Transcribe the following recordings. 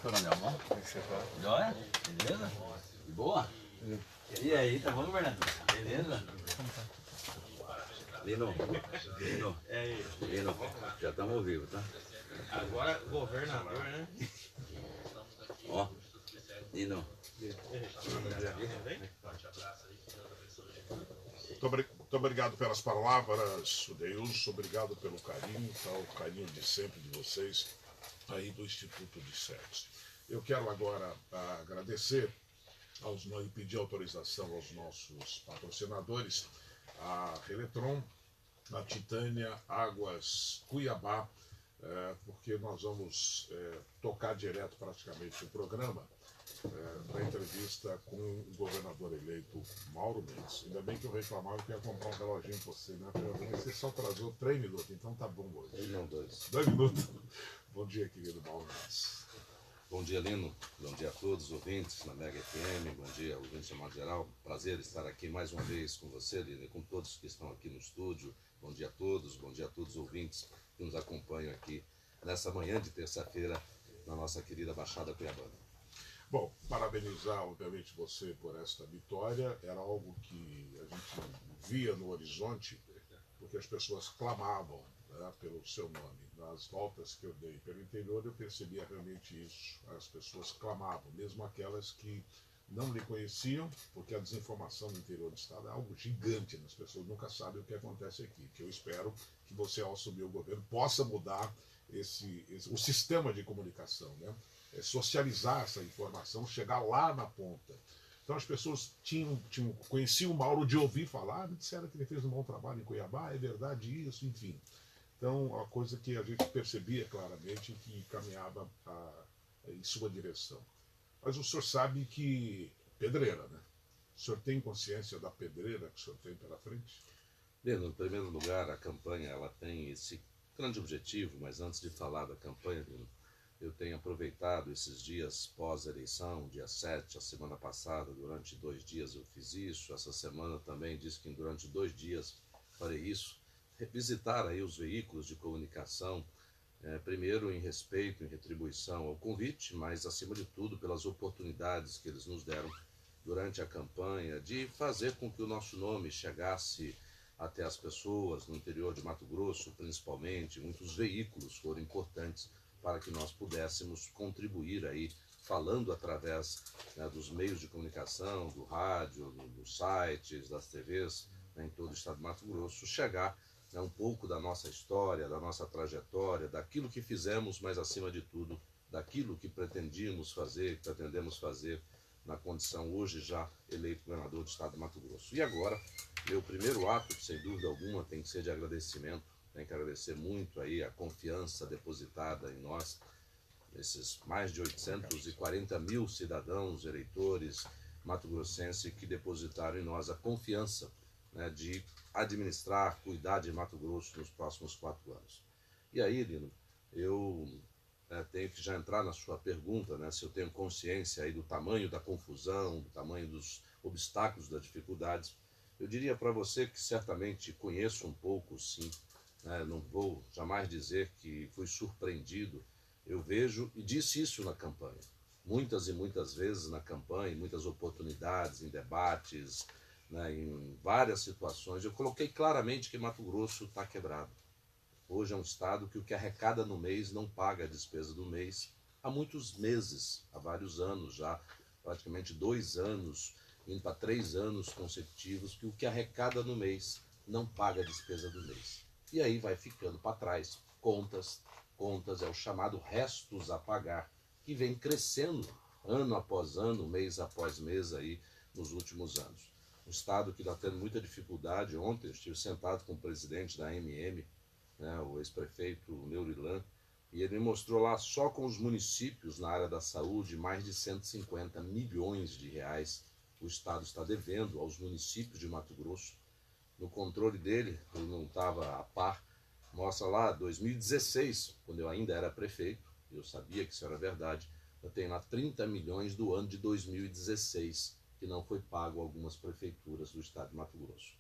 Coronel, bom? Como é que você tá? Joia? Beleza? De boa? E aí, tá bom, governador? Beleza? Lino, já estamos ao vivo, tá? Agora, governador, né? Ó, Lino. Muito obrigado pelas palavras, Deus. Obrigado pelo carinho, tá? O carinho de sempre de vocês aí do Instituto de SEDES. Eu quero agora agradecer e pedir autorização aos nossos patrocinadores, a Reletron, a Titânia, Águas Cuiabá, porque nós vamos tocar direto praticamente o programa da entrevista com o governador eleito Mauro Mendes. Ainda bem que eu reclamava que ia comprar um reloginho pra você, né? Você só atrasou 3 minutos, então tá bom hoje. Não, 2. 2 minutos. Bom dia, querido Mauro Mendes. Bom dia, Lino. Bom dia a todos os ouvintes na Mega FM. Bom dia, ouvintes de modo geral. Prazer estar aqui mais uma vez com você, Lino, e com todos que estão aqui no estúdio. Bom dia a todos os ouvintes que nos acompanham aqui nessa manhã de terça-feira na nossa querida Baixada Cuiabana. Bom, parabenizar, obviamente, você por esta vitória. Era algo que a gente via no horizonte, porque as pessoas clamavam, né, pelo seu nome. Nas voltas que eu dei pelo interior, eu percebia realmente isso. As pessoas clamavam, mesmo aquelas que não lhe conheciam, porque a desinformação no interior do estado é algo gigante, né? As pessoas nunca sabem o que acontece aqui. Que eu espero que você, ao assumir o governo, possa mudar o sistema de comunicação, né? Socializar essa informação, chegar lá na ponta. Então as pessoas conheciam o Mauro de ouvir falar, me disseram que ele fez um bom trabalho em Cuiabá, é verdade isso, enfim. Então, uma coisa que a gente percebia claramente que caminhava em sua direção. Mas o senhor sabe que pedreira, né? O senhor tem consciência da pedreira que o senhor tem pela frente? Lino, em primeiro lugar, a campanha ela tem esse grande objetivo, mas antes de falar da campanha, Lino, eu tenho aproveitado esses dias pós-eleição, dia 7, a semana passada, durante 2 dias eu fiz isso, essa semana também disse que durante 2 dias farei isso, revisitar aí os veículos de comunicação, primeiro em respeito, em retribuição ao convite, mas acima de tudo pelas oportunidades que eles nos deram durante a campanha de fazer com que o nosso nome chegasse até as pessoas no interior de Mato Grosso, principalmente. Muitos veículos foram importantes para que nós pudéssemos contribuir aí, falando através, né, dos meios de comunicação, do rádio, dos sites, das TVs, né, em todo o estado de Mato Grosso, chegar, né, um pouco da nossa história, da nossa trajetória, daquilo que fizemos, mas acima de tudo, daquilo que pretendemos fazer na condição hoje já eleito governador do estado de Mato Grosso. E agora, meu primeiro ato, sem dúvida alguma, tem que ser de agradecimento. Tenho que agradecer muito aí a confiança depositada em nós, esses mais de 840 mil cidadãos, eleitores mato-grossenses que depositaram em nós a confiança, né, de administrar, cuidar de Mato Grosso nos próximos 4 anos. E aí, Lino, eu tenho que já entrar na sua pergunta, né, se eu tenho consciência aí do tamanho da confusão, do tamanho dos obstáculos, das dificuldades. Eu diria para você que certamente conheço um pouco, sim. Não vou jamais dizer que fui surpreendido. Eu vejo e disse isso na campanha. Muitas e muitas vezes na campanha, em muitas oportunidades, em debates, né, em várias situações, eu coloquei claramente que Mato Grosso está quebrado. Hoje é um estado que o que arrecada no mês não paga a despesa do mês há muitos meses, há vários anos já, praticamente 2 anos, indo para 3 anos consecutivos, que o que arrecada no mês não paga a despesa do mês. E aí vai ficando para trás. Contas é o chamado restos a pagar, que vem crescendo ano após ano, mês após mês aí nos últimos anos. Um estado que está tendo muita dificuldade. Ontem eu estive sentado com o presidente da AMM, né, o ex-prefeito Neurilan, e ele me mostrou lá só com os municípios na área da saúde mais de 150 milhões de reais o estado está devendo aos municípios de Mato Grosso. No controle dele, ele não estava a par, mostra lá 2016, quando eu ainda era prefeito, eu sabia que isso era verdade, eu tenho lá 30 milhões do ano de 2016, que não foi pago a algumas prefeituras do estado de Mato Grosso.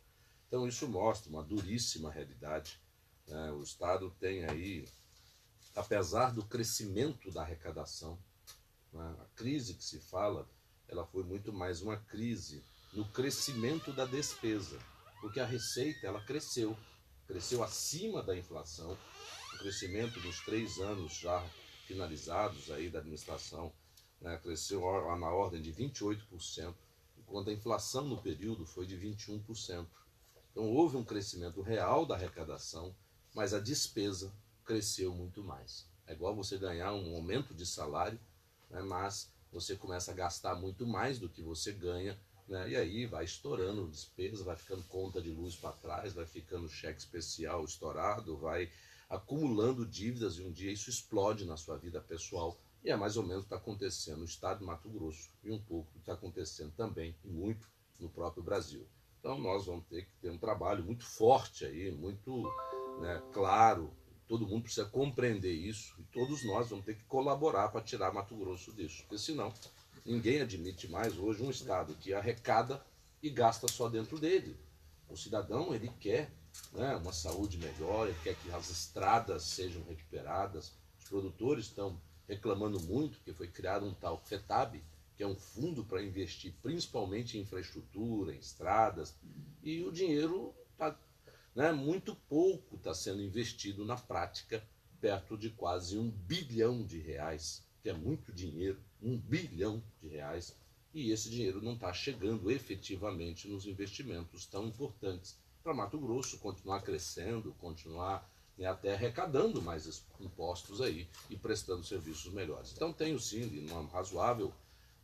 Então isso mostra uma duríssima realidade, né? O estado tem aí, apesar do crescimento da arrecadação, né? A crise que se fala, ela foi muito mais uma crise no crescimento da despesa, porque a receita ela cresceu acima da inflação. O crescimento dos 3 anos já finalizados aí da administração, né, cresceu lá na ordem de 28%, enquanto a inflação no período foi de 21%. Então houve um crescimento real da arrecadação, mas a despesa cresceu muito mais. É igual você ganhar um aumento de salário, né, mas você começa a gastar muito mais do que você ganha, né, e aí vai estourando despesa, vai ficando conta de luz para trás, vai ficando cheque especial estourado, vai acumulando dívidas e um dia isso explode na sua vida pessoal. E é mais ou menos o que está acontecendo no estado de Mato Grosso e um pouco o que está acontecendo também, e muito, no próprio Brasil. Então nós vamos ter que ter um trabalho muito forte aí, muito, né, claro. Todo mundo precisa compreender isso e todos nós vamos ter que colaborar para tirar Mato Grosso disso, porque senão ninguém admite mais hoje um estado que arrecada e gasta só dentro dele. O cidadão, ele quer, né, uma saúde melhor, ele quer que as estradas sejam recuperadas. Os produtores estão reclamando muito porque foi criado um tal FETAB, que é um fundo para investir principalmente em infraestrutura, em estradas, e o dinheiro está, né, muito pouco está sendo investido na prática, perto de quase R$1 bilhão, que é muito dinheiro, R$1 bilhão, e esse dinheiro não está chegando efetivamente nos investimentos tão importantes para Mato Grosso continuar crescendo, continuar, né, até arrecadando mais impostos aí e prestando serviços melhores. Então tenho sim uma razoável,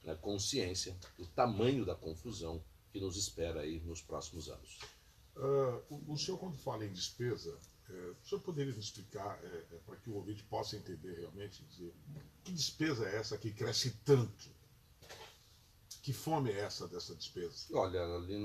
né, consciência do tamanho da confusão que nos espera aí nos próximos anos. O senhor, quando fala em despesa, o senhor poderia me explicar, para que o ouvinte possa entender realmente, dizer, que despesa é essa que cresce tanto? Que fome é essa dessa despesa? Olha, ali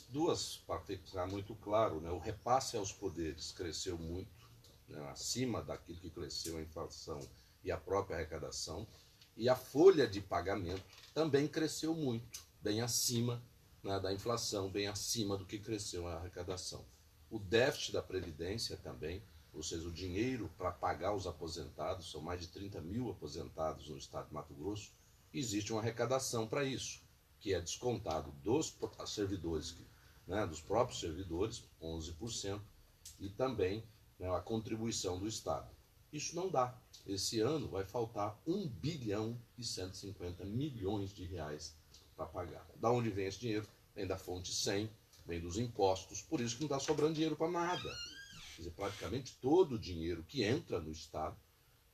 duas, para ficar muito claro, né, o repasse aos poderes cresceu muito, né, acima daquilo que cresceu a inflação e a própria arrecadação, e a folha de pagamento também cresceu muito, bem acima, né, da inflação, bem acima do que cresceu a arrecadação. O déficit da Previdência também, ou seja, o dinheiro para pagar os aposentados, são mais de 30 mil aposentados no estado de Mato Grosso, existe uma arrecadação para isso, que é descontado dos servidores, né, dos próprios servidores, 11%, e também, né, a contribuição do Estado. Isso não dá. Esse ano vai faltar R$1 bilhão e 150 milhões para pagar. Da onde vem esse dinheiro? Vem da fonte 100, vem dos impostos, por isso que não está sobrando dinheiro para nada. Quer dizer, praticamente todo o dinheiro que entra no Estado,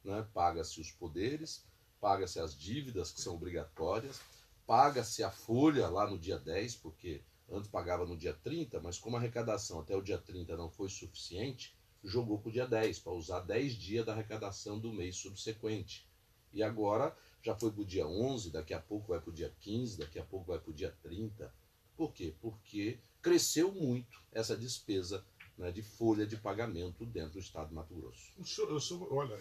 né, paga-se os poderes, paga-se as dívidas que são obrigatórias, paga-se a folha lá no dia 10, porque antes pagava no dia 30, mas como a arrecadação até o dia 30 não foi suficiente, jogou para o dia 10, para usar 10 dias da arrecadação do mês subsequente. E agora já foi para o dia 11, daqui a pouco vai para o dia 15, daqui a pouco vai para o dia 30. Por quê? Porque cresceu muito essa despesa, né, de folha de pagamento dentro do estado de Mato Grosso. Olha,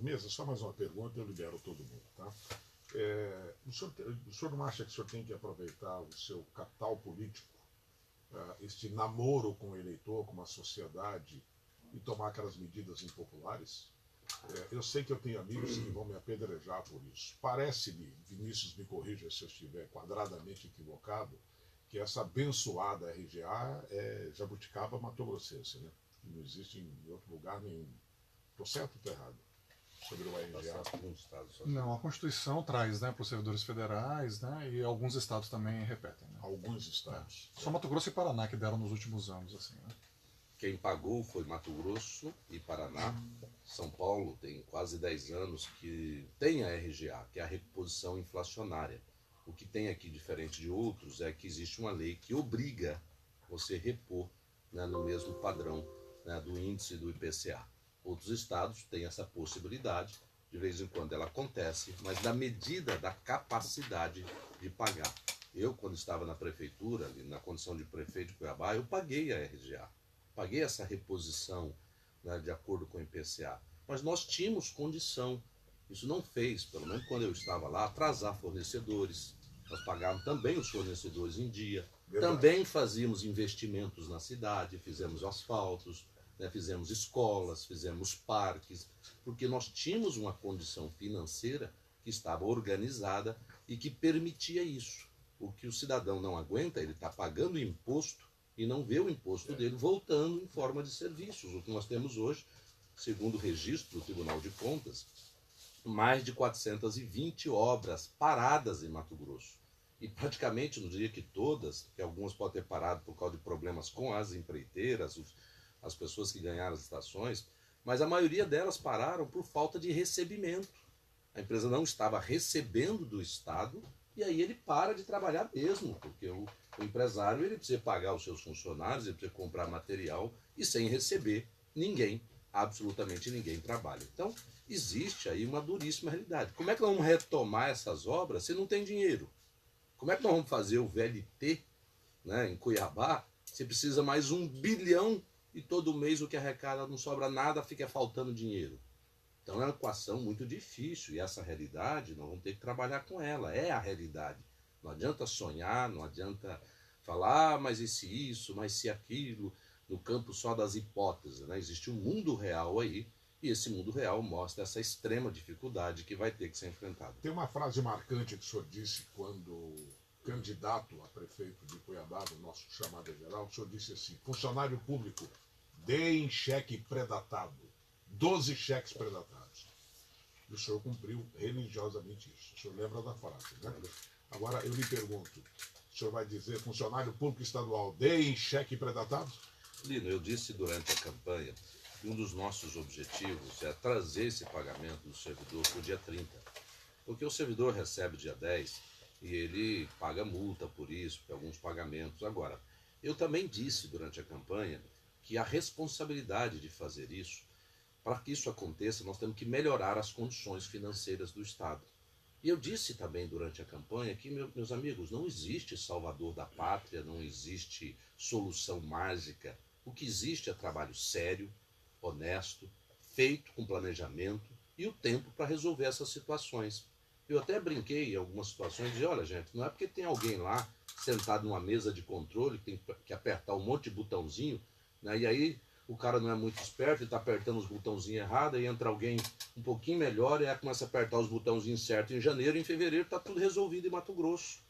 mesa, só mais uma pergunta, eu libero todo mundo, tá? O senhor não acha que o senhor tem que aproveitar o seu capital político, este namoro com o eleitor, com a sociedade, e tomar aquelas medidas impopulares? Eu sei que eu tenho amigos que vão me apedrejar por isso. Parece-me, Vinícius me corrija se eu estiver quadradamente equivocado, que essa abençoada RGA é jabuticaba matogrossense, né? Não existe em outro lugar nenhum. Estou certo ou estou errado? Sobre o RGA. Não, a Constituição traz, né, para os servidores federais, né, e alguns estados também repetem. Né? Alguns estados. Só Mato Grosso e Paraná que deram nos últimos anos, assim, né? Quem pagou foi Mato Grosso e Paraná. São Paulo tem quase 10 anos que tem a RGA, que é a reposição inflacionária. O que tem aqui, diferente de outros, é que existe uma lei que obriga você repor, né, no mesmo padrão, né, do índice do IPCA. Outros estados têm essa possibilidade, de vez em quando ela acontece, mas na medida da capacidade de pagar. Eu, quando estava na prefeitura, na condição de prefeito de Cuiabá, eu paguei a RGA. Paguei essa reposição, né, de acordo com o IPCA. Mas nós tínhamos condição. Isso não fez, pelo menos quando eu estava lá, atrasar fornecedores. Nós pagávamos também os fornecedores em dia. Verdade. Também fazíamos investimentos na cidade, fizemos asfaltos, né, fizemos escolas, fizemos parques, porque nós tínhamos uma condição financeira que estava organizada e que permitia isso. O que o cidadão não aguenta, ele está pagando imposto e não vê o imposto dele voltando em forma de serviços. O que nós temos hoje, segundo o registro do Tribunal de Contas, mais de 420 obras paradas em Mato Grosso. E praticamente, não diria que todas, porque algumas podem ter parado por causa de problemas com as empreiteiras, as pessoas que ganharam as estações, mas a maioria delas pararam por falta de recebimento. A empresa não estava recebendo do Estado e aí ele para de trabalhar mesmo, porque o empresário ele precisa pagar os seus funcionários, ele precisa comprar material e sem receber ninguém, absolutamente ninguém trabalha. Então, existe aí uma duríssima realidade. Como é que nós vamos retomar essas obras se não tem dinheiro? Como é que nós vamos fazer o VLT, né, em Cuiabá, se precisa mais 1 bilhão e todo mês o que arrecada não sobra nada, fica faltando dinheiro? Então é uma equação muito difícil e essa realidade nós vamos ter que trabalhar com ela, é a realidade. Não adianta sonhar, não adianta falar, mas e se isso, mas se aquilo, no campo só das hipóteses, né? Existe um mundo real aí e esse mundo real mostra essa extrema dificuldade que vai ter que ser enfrentada. Tem uma frase marcante que o senhor disse quando candidato a prefeito de Cuiabá, do nosso chamado geral, o senhor disse assim: funcionário público, deem cheque predatado. 12 cheques predatados. E o senhor cumpriu religiosamente isso. O senhor lembra da frase, né? Agora eu lhe pergunto, o senhor vai dizer funcionário público estadual, deem cheque predatado? Lino, eu disse durante a campanha que um dos nossos objetivos é trazer esse pagamento do servidor para o dia 30. Porque o servidor recebe dia 10 e ele paga multa por isso, por alguns pagamentos. Agora, eu também disse durante a campanha que a responsabilidade de fazer isso, para que isso aconteça, nós temos que melhorar as condições financeiras do Estado. E eu disse também durante a campanha que, meus amigos, não existe salvador da pátria, não existe solução mágica. O que existe é trabalho sério, honesto, feito com planejamento e o tempo para resolver essas situações. Eu até brinquei em algumas situações de, olha gente, não é porque tem alguém lá sentado numa mesa de controle que tem que apertar um monte de botãozinho, né, e aí o cara não é muito esperto, ele está apertando os botãozinhos errados, e entra alguém um pouquinho melhor e aí começa a apertar os botãozinhos certos em janeiro, e em fevereiro está tudo resolvido em Mato Grosso.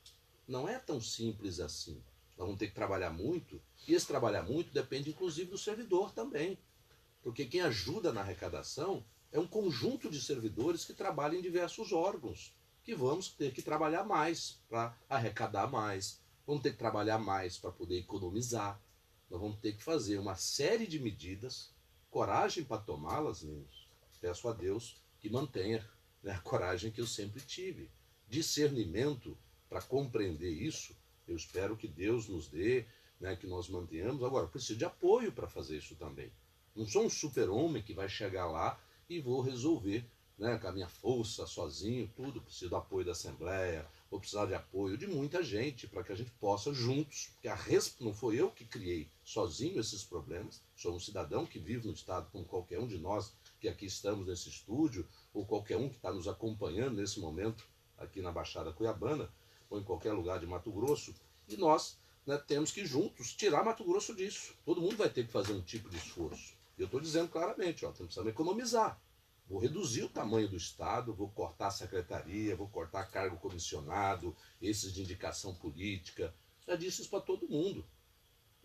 Não é tão simples assim. Nós vamos ter que trabalhar muito, e esse trabalhar muito depende inclusive do servidor também. Porque quem ajuda na arrecadação é um conjunto de servidores que trabalham em diversos órgãos, que vamos ter que trabalhar mais para arrecadar mais, vamos ter que trabalhar mais para poder economizar. Nós vamos ter que fazer uma série de medidas, coragem para tomá-las, Linus. Peço a Deus que mantenha, né, a coragem que eu sempre tive. Discernimento para compreender isso, eu espero que Deus nos dê, né, que nós mantenhamos. Agora, preciso de apoio para fazer isso também. Não sou um super-homem que vai chegar lá e vou resolver, né, com a minha força, sozinho, tudo. Preciso do apoio da Assembleia, vou precisar de apoio de muita gente para que a gente possa juntos, porque não foi eu que criei sozinho esses problemas, sou um cidadão que vive no Estado como qualquer um de nós que aqui estamos nesse estúdio, ou qualquer um que está nos acompanhando nesse momento aqui na Baixada Cuiabana, ou em qualquer lugar de Mato Grosso, e nós, né, temos que juntos tirar Mato Grosso disso. Todo mundo vai ter que fazer um tipo de esforço. E eu estou dizendo claramente, ó, precisamos economizar. Vou reduzir o tamanho do Estado, vou cortar a secretaria, vou cortar cargo comissionado, esses de indicação política. Já disse isso para todo mundo.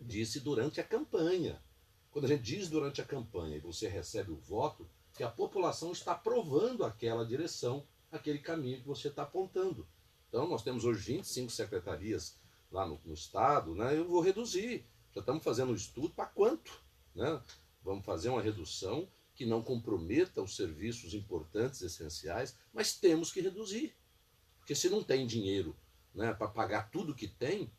Disse durante a campanha. Quando a gente diz durante a campanha e você recebe o voto, que a população está aprovando aquela direção, aquele caminho que você está apontando. Então nós temos hoje 25 secretarias lá no Estado, né? Eu vou reduzir. Já estamos fazendo um estudo para quanto, né? Vamos fazer uma redução que não comprometa os serviços importantes, essenciais, mas temos que reduzir. Porque se não tem dinheiro, né, para pagar tudo que tem,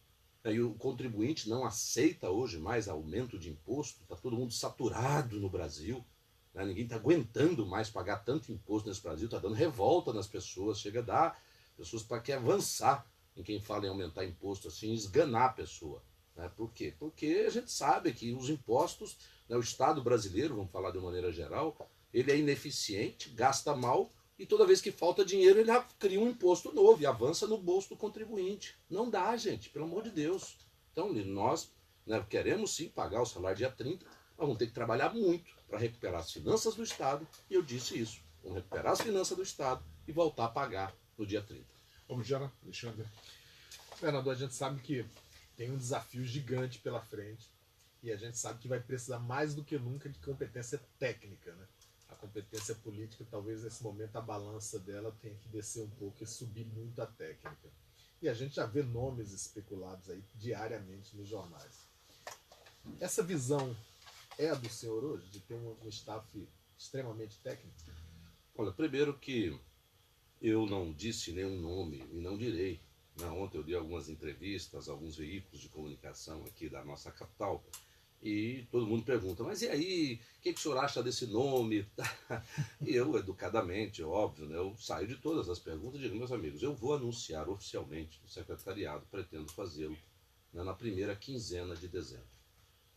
e o contribuinte não aceita hoje mais aumento de imposto, está todo mundo saturado no Brasil, né, ninguém está aguentando mais pagar tanto imposto nesse Brasil, está dando revolta nas pessoas, chega a dar pessoas para que avançar em quem fala em aumentar imposto, assim, esganar a pessoa. Né? Por quê? Porque a gente sabe que os impostos, né, o Estado brasileiro, vamos falar de maneira geral, ele é ineficiente, gasta mal, e toda vez que falta dinheiro ele cria um imposto novo e avança no bolso do contribuinte. Não dá, gente, pelo amor de Deus. Então nós, né, queremos sim pagar o salário dia 30, mas vamos ter que trabalhar muito para recuperar as finanças do Estado, e eu disse isso. Vamos recuperar as finanças do Estado e voltar a pagar no dia 30. Vamos, Gera, Alexandre. Fernando, a gente sabe que tem um desafio gigante pela frente e a gente sabe que vai precisar mais do que nunca de competência técnica, né? A competência política, talvez nesse momento a balança dela tenha que descer um pouco e subir muito a técnica. E a gente já vê nomes especulados aí diariamente nos jornais. Essa visão é a do senhor hoje, de ter um staff extremamente técnico? Olha, primeiro que eu não disse nenhum nome e não direi. Ontem eu dei algumas entrevistas a alguns veículos de comunicação aqui da nossa capital e todo mundo pergunta, mas e aí, o que o senhor acha desse nome? E eu, educadamente, óbvio, né, eu saio de todas as perguntas e digo, meus amigos, eu vou anunciar oficialmente no secretariado, pretendo fazê-lo, né, na primeira quinzena de dezembro.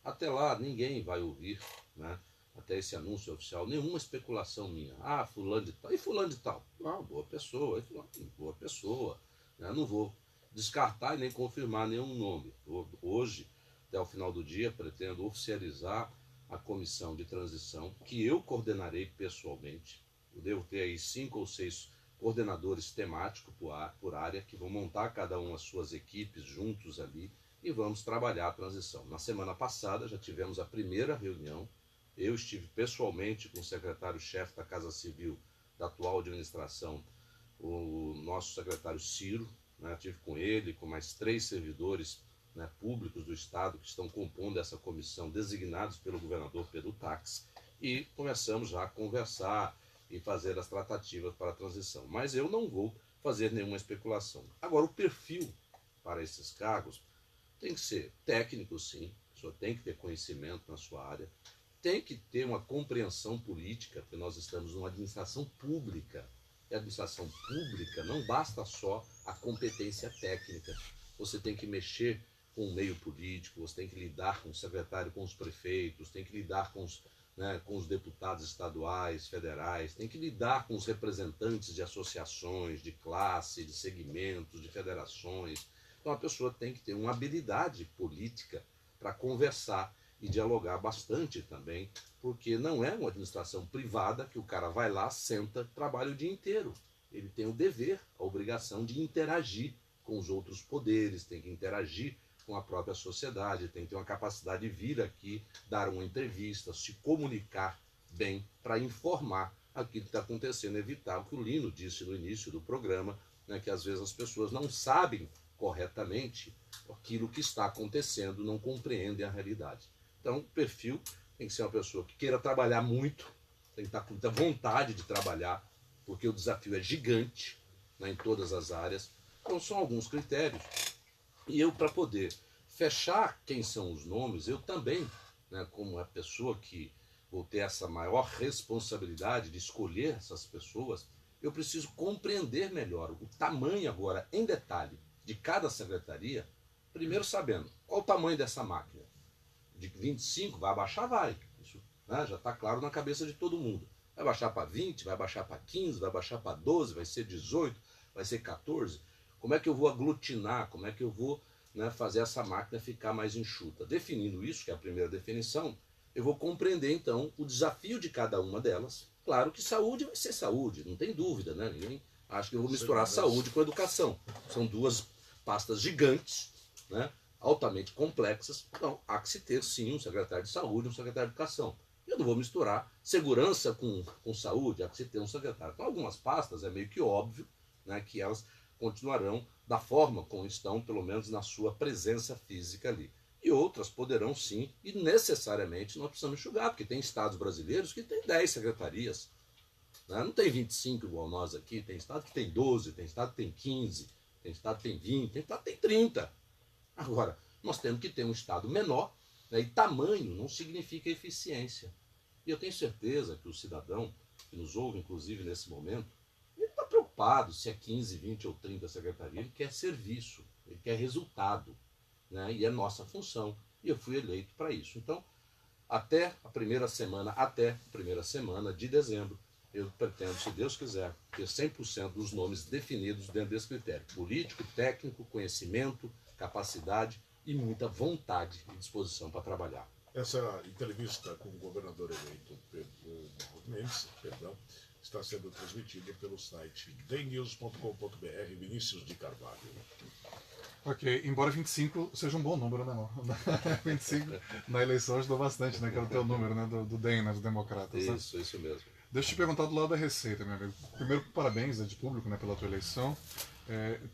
Até lá, ninguém vai ouvir, né, até esse anúncio oficial, nenhuma especulação minha. Ah, fulano de tal. E fulano de tal? Não, boa pessoa. E fulano, boa pessoa. Eu não vou descartar e nem confirmar nenhum nome. Hoje, até o final do dia, pretendo oficializar a comissão de transição, que eu coordenarei pessoalmente. Eu devo ter aí 5 ou 6 coordenadores temáticos por área, que vão montar cada uma as suas equipes juntos ali e vamos trabalhar a transição. Na semana passada já tivemos a primeira reunião. Eu estive pessoalmente com o secretário-chefe da Casa Civil da atual administração, o nosso secretário Ciro, né, estive com ele, com mais 3 servidores, né, públicos do Estado que estão compondo essa comissão, designados pelo governador Pedro Tax, e começamos já a conversar e fazer as tratativas para a transição. Mas eu não vou fazer nenhuma especulação. Agora, o perfil para esses cargos tem que ser técnico, sim, a pessoa tem que ter conhecimento na sua área, tem que ter uma compreensão política, porque nós estamos numa administração pública. E a administração pública não basta só a competência técnica. Você tem que mexer com o meio político, você tem que lidar com o secretário, com os prefeitos, tem que lidar com os deputados estaduais, federais, tem que lidar com os representantes de associações, de classe, de segmentos, de federações. Então a pessoa tem que ter uma habilidade política para conversar e dialogar bastante também, porque não é uma administração privada que o cara vai lá, senta, trabalha o dia inteiro. Ele tem o dever, a obrigação de interagir com os outros poderes, tem que interagir com a própria sociedade, tem que ter uma capacidade de vir aqui, dar uma entrevista, se comunicar bem para informar aquilo que está acontecendo, evitar o que o Lino disse no início do programa, né, que às vezes as pessoas não sabem corretamente aquilo que está acontecendo, não compreendem a realidade. Então, o perfil tem que ser uma pessoa que queira trabalhar muito, tem que estar com muita vontade de trabalhar, porque o desafio é gigante, né, em todas as áreas. Então, são alguns critérios. E eu, para poder fechar quem são os nomes, eu também, né, como a pessoa que vou ter essa maior responsabilidade de escolher essas pessoas, eu preciso compreender melhor o tamanho agora, em detalhe, de cada secretaria, primeiro sabendo qual o tamanho dessa máquina. De 25, vai abaixar? Vai. Isso, né, já está claro na cabeça de todo mundo. Vai baixar para 20, vai baixar para 15, vai baixar para 12, vai ser 18, vai ser 14. Como é que eu vou aglutinar? Como é que eu vou, né, fazer essa máquina ficar mais enxuta? Definindo isso, que é a primeira definição, eu vou compreender então o desafio de cada uma delas. Claro que saúde vai ser saúde, não tem dúvida, né? Ninguém acha que eu vou misturar saúde com educação. São duas pastas gigantes, né, altamente complexas. Então, há que se ter, sim, um secretário de saúde e um secretário de educação. Eu não vou misturar segurança com saúde, há que se ter um secretário. Então, algumas pastas é meio que óbvio, né, que elas continuarão da forma como estão, pelo menos na sua presença física ali. E outras poderão, sim, e necessariamente nós precisamos enxugar, porque tem estados brasileiros que têm 10 secretarias. Né? Não tem 25 igual nós aqui, tem estado que tem 12, tem estado que tem 15, tem estado que tem 20, tem estado que tem 30. Agora, nós temos que ter um estado menor, né, e tamanho não significa eficiência. E eu tenho certeza que o cidadão, que nos ouve, inclusive nesse momento, ele está preocupado se é 15, 20 ou 30 secretarias, ele quer serviço, ele quer resultado, né, e é nossa função. E eu fui eleito para isso. Então, até a primeira semana de dezembro, eu pretendo, se Deus quiser, ter 100% dos nomes definidos dentro desse critério. Político, técnico, conhecimento, capacidade e muita vontade e disposição para trabalhar. Essa entrevista com o governador eleito Pedro Mendes, está sendo transmitida pelo site dnews.com.br. Vinícius de Carvalho. Ok, embora 25 seja um bom número, né, não? 25 na eleição ajudou bastante, né? Que era o teu número, né? Do DEM, né? Dos democratas. Né? Isso mesmo. Deixa eu te perguntar do lado da Receita, meu amigo. Primeiro, parabéns, de público, né, pela tua eleição.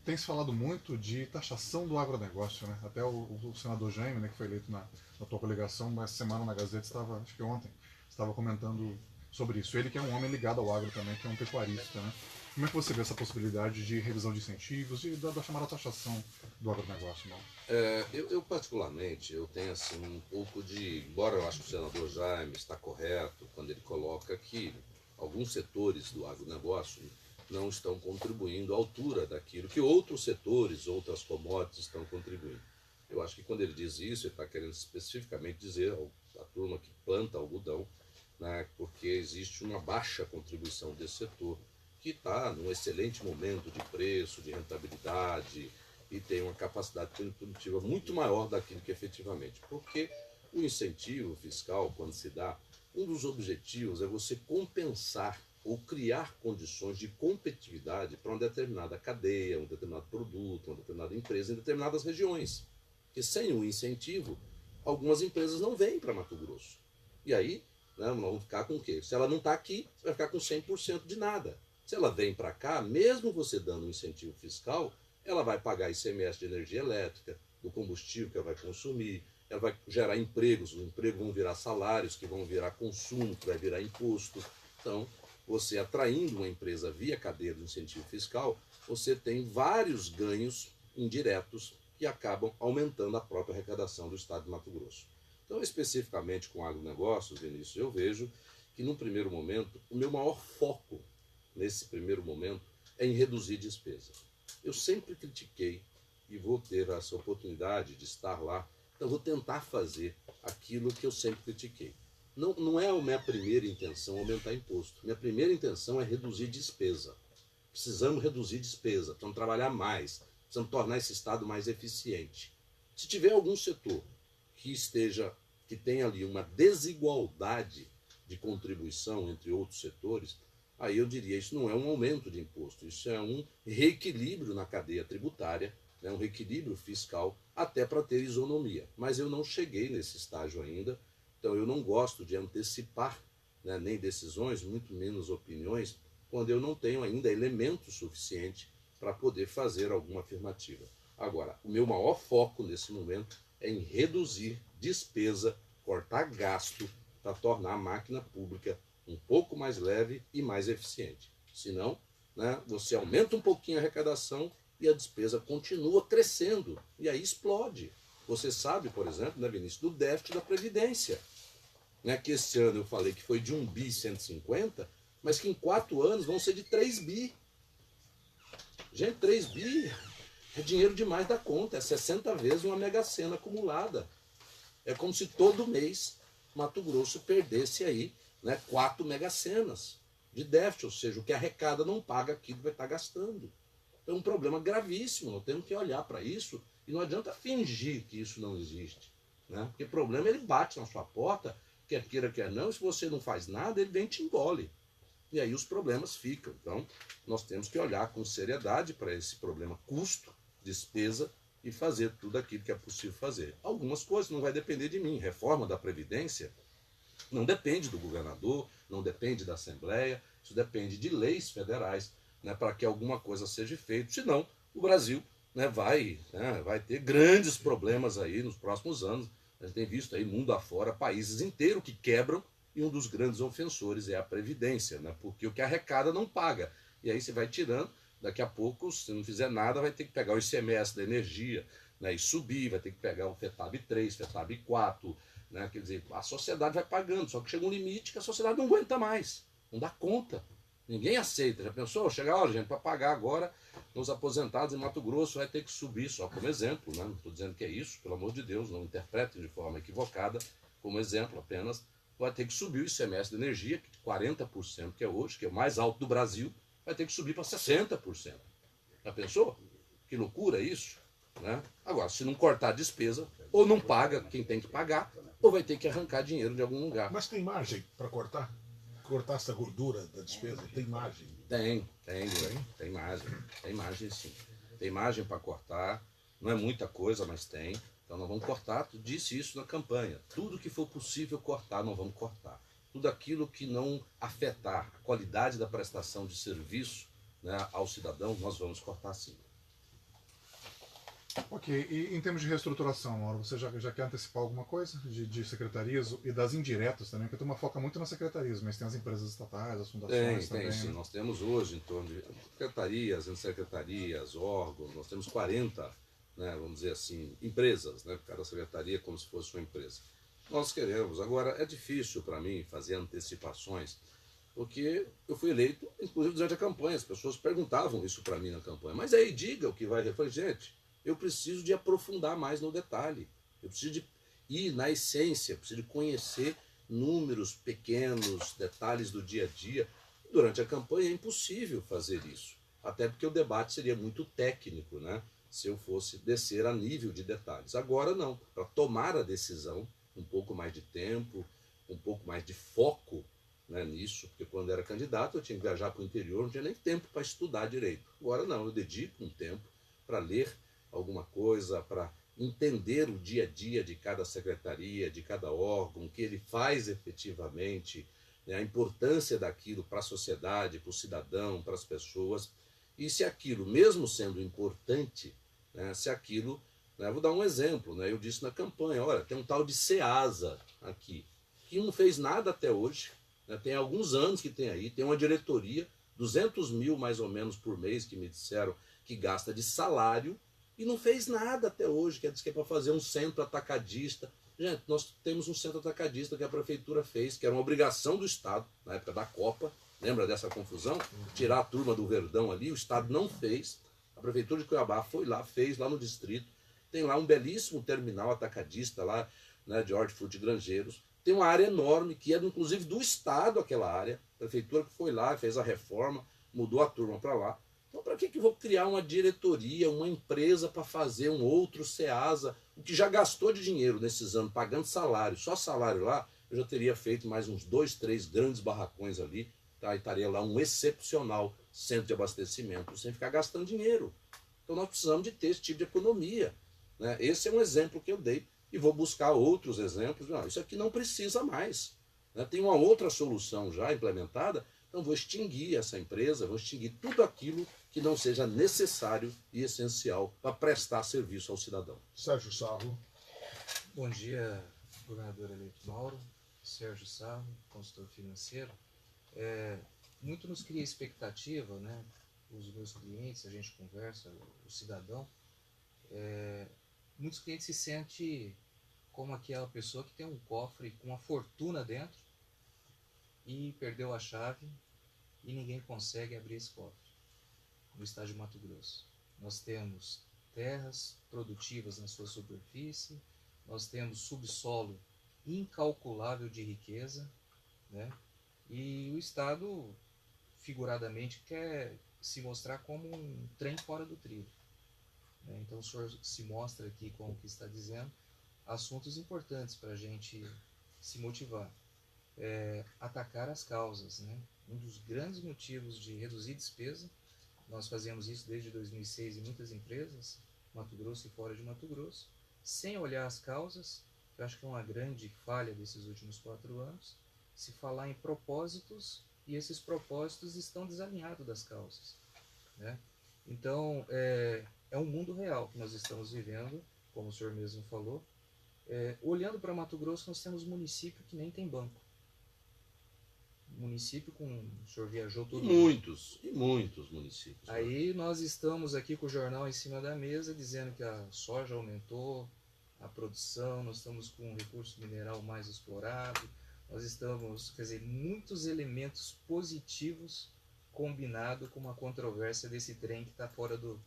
Tem se falado muito de taxação do agronegócio, né? Até o senador Jaime, né, que foi eleito na tua coligação, essa semana na Gazeta, estava, acho que ontem, estava comentando sobre isso. Ele que é um homem ligado ao agro também, que é um pecuarista, né? Como é que você vê essa possibilidade de revisão de incentivos e da chamada taxação do agronegócio, não? Eu particularmente, eu tenho assim um pouco de... Embora eu acho que o senador Jaime está correto quando ele coloca que alguns setores do agronegócio não estão contribuindo à altura daquilo que outros setores, outras commodities estão contribuindo. Eu acho que quando ele diz isso, ele está querendo especificamente dizer à turma que planta algodão, né, porque existe uma baixa contribuição desse setor, que está num excelente momento de preço, de rentabilidade, e tem uma capacidade produtiva muito maior daquilo que efetivamente. Porque o incentivo fiscal, quando se dá, um dos objetivos é você compensar ou criar condições de competitividade para uma determinada cadeia, um determinado produto, uma determinada empresa em determinadas regiões. Porque sem o incentivo, algumas empresas não vêm para Mato Grosso. E aí, né, nós vamos ficar com o quê? Se ela não está aqui, você vai ficar com 100% de nada. Se ela vem para cá, mesmo você dando um incentivo fiscal, ela vai pagar ICMS de energia elétrica, do combustível que ela vai consumir, ela vai gerar empregos, os empregos vão virar salários, que vão virar consumo, que vai virar imposto. Então, você atraindo uma empresa via cadeia do incentivo fiscal, você tem vários ganhos indiretos que acabam aumentando a própria arrecadação do estado de Mato Grosso. Então, especificamente com agronegócios, Vinícius, eu vejo que, num primeiro momento, o meu maior foco nesse primeiro momento é em reduzir despesa. Eu sempre critiquei e vou ter essa oportunidade de estar lá, então vou tentar fazer aquilo que eu sempre critiquei. Não é a minha primeira intenção aumentar imposto. Minha primeira intenção é reduzir despesa. Precisamos reduzir despesa, precisamos trabalhar mais, precisamos tornar esse Estado mais eficiente. Se tiver algum setor que tenha ali uma desigualdade de contribuição entre outros setores, aí eu diria, isso não é um aumento de imposto, isso é um reequilíbrio na cadeia tributária, né, um reequilíbrio fiscal, até para ter isonomia. Mas eu não cheguei nesse estágio ainda, então eu não gosto de antecipar, né, nem decisões, muito menos opiniões, quando eu não tenho ainda elementos suficientes para poder fazer alguma afirmativa. Agora, o meu maior foco nesse momento é em reduzir despesa, cortar gasto, para tornar a máquina pública um pouco mais leve e mais eficiente. Senão, né, você aumenta um pouquinho a arrecadação e a despesa continua crescendo. E aí explode. Você sabe, por exemplo, né, Vinícius, do déficit da Previdência. Né, que esse ano eu falei que foi de 1 bi 150, mas que em 4 anos vão ser de 3 bi. Gente, 3 bi é dinheiro demais da conta. É 60 vezes uma mega-sena acumulada. É como se todo mês Mato Grosso perdesse aí, né, 4 mega-senas de déficit, ou seja, o que arrecada não paga aquilo que vai estar gastando. É um problema gravíssimo, nós temos que olhar para isso e não adianta fingir que isso não existe. Né? Porque o problema ele bate na sua porta, quer queira, quer não, e se você não faz nada, ele vem e te engole. E aí os problemas ficam. Então, nós temos que olhar com seriedade para esse problema custo, despesa, e fazer tudo aquilo que é possível fazer. Algumas coisas não vai depender de mim. Reforma da Previdência não depende do governador, não depende da Assembleia, isso depende de leis federais, né, para que alguma coisa seja feita. Senão, o Brasil, né, vai ter grandes problemas aí nos próximos anos. A gente tem visto aí, mundo afora, países inteiros que quebram, e um dos grandes ofensores é a Previdência, né, porque o que arrecada não paga. E aí você vai tirando, daqui a pouco, se não fizer nada, vai ter que pegar o ICMS da energia, né, e subir, vai ter que pegar o FETAB 3, FETAB 4, né, quer dizer, a sociedade vai pagando, só que chega um limite que a sociedade não aguenta mais, não dá conta. Ninguém aceita. Já pensou? Chega a hora, gente, para pagar agora nos aposentados em Mato Grosso vai ter que subir, só como exemplo, né? Não estou dizendo que é isso, pelo amor de Deus, não interpretem de forma equivocada, como exemplo apenas, vai ter que subir o ICMS da energia, que 40% que é hoje, que é o mais alto do Brasil, vai ter que subir para 60%. Já pensou? Que loucura isso? Né? Agora, se não cortar a despesa, ou não paga quem tem que pagar, ou vai ter que arrancar dinheiro de algum lugar. Mas tem margem para cortar? cortasse a gordura da despesa? Tem margem? Tem margem. Tem margem sim. Tem margem para cortar. Não é muita coisa, mas tem. Então nós vamos cortar. Tu disse isso na campanha. Tudo que for possível cortar, nós vamos cortar. Tudo aquilo que não afetar a qualidade da prestação de serviço, né, ao cidadão, nós vamos cortar sim. Ok, e em termos de reestruturação, Mauro, você já quer antecipar alguma coisa de secretarias e das indiretas também? Porque a turma foca muito nas secretarias, mas tem as empresas estatais, as fundações também. Tem sim. Né? Nós temos hoje em torno de secretarias, secretarias, órgãos, nós temos 40, né, vamos dizer assim, empresas, né? Cada secretaria é como se fosse uma empresa. Nós queremos. Agora, é difícil para mim fazer antecipações, porque eu fui eleito, inclusive durante a campanha, as pessoas perguntavam isso para mim na campanha. Mas aí diga o que vai. Eu falei, gente, eu preciso de aprofundar mais no detalhe. Eu preciso de ir na essência, eu preciso de conhecer números pequenos, detalhes do dia a dia. Durante a campanha é impossível fazer isso. Até porque o debate seria muito técnico, né? Se eu fosse descer a nível de detalhes. Agora não. Para tomar a decisão, um pouco mais de tempo, um pouco mais de foco, né, nisso, porque quando era candidato eu tinha que viajar para o interior, não tinha nem tempo para estudar direito. Agora não, eu dedico um tempo para ler alguma coisa, para entender o dia a dia de cada secretaria, de cada órgão, o que ele faz efetivamente, né, a importância daquilo para a sociedade, para o cidadão, para as pessoas, e se aquilo, mesmo sendo importante, né, se aquilo, né, vou dar um exemplo, né, eu disse na campanha, olha, tem um tal de SEASA aqui, que não fez nada até hoje, né, tem alguns anos que tem aí, tem uma diretoria, 200 mil mais ou menos por mês, que me disseram que gasta de salário, e não fez nada até hoje, quer dizer que é para fazer um centro atacadista. Gente, nós temos um centro atacadista que a prefeitura fez, que era uma obrigação do Estado, na época da Copa, lembra dessa confusão? Tirar a turma do Verdão ali, o Estado não fez, a prefeitura de Cuiabá foi lá, fez lá no distrito, tem lá um belíssimo terminal atacadista lá, né, de hortifruti Grangeiros, tem uma área enorme, que é inclusive do Estado aquela área, a prefeitura que foi lá, fez a reforma, mudou a turma para lá. Então, para que eu vou criar uma diretoria, uma empresa para fazer um outro SEASA? O que já gastou de dinheiro nesses anos, pagando salário, só salário lá, eu já teria feito mais uns 2, 3 grandes barracões ali, tá? E estaria lá um excepcional centro de abastecimento, sem ficar gastando dinheiro. Então, nós precisamos de ter esse tipo de economia, né? Esse é um exemplo que eu dei, e vou buscar outros exemplos. Não, isso aqui não precisa mais, né? Tem uma outra solução já implementada. Então vou extinguir essa empresa, vou extinguir tudo aquilo que não seja necessário e essencial para prestar serviço ao cidadão. Sérgio Sarro. Bom dia, governador eleito Mauro, Sérgio Sarro, consultor financeiro. Muito nos cria expectativa, né? Os meus clientes, a gente conversa, o cidadão, muitos clientes se sentem como aquela pessoa que tem um cofre com uma fortuna dentro e perdeu a chave e ninguém consegue abrir esse cofre. No estado de Mato Grosso, nós temos terras produtivas na sua superfície, nós temos subsolo incalculável de riqueza, né? E o estado, figuradamente, quer se mostrar como um trem fora do trilho, né? Então o senhor se mostra aqui com o que está dizendo, assuntos importantes para a gente se motivar. Atacar as causas, né? Um dos grandes motivos de reduzir despesa, nós fazemos isso desde 2006 em muitas empresas, Mato Grosso e fora de Mato Grosso, sem olhar as causas. Eu acho que é uma grande falha desses últimos 4 anos, se falar em propósitos e esses propósitos estão desalinhados das causas, né? Então, é um mundo real que nós estamos vivendo, como o senhor mesmo falou. Olhando para Mato Grosso, nós temos município que nem tem banco. Município com... O senhor viajou todo Muitos municípios. Aí nós estamos aqui com o jornal em cima da mesa, dizendo que a soja aumentou, a produção, nós estamos com um recurso mineral mais explorado, nós estamos, quer dizer, muitos elementos positivos combinado com uma controvérsia desse trem que está fora do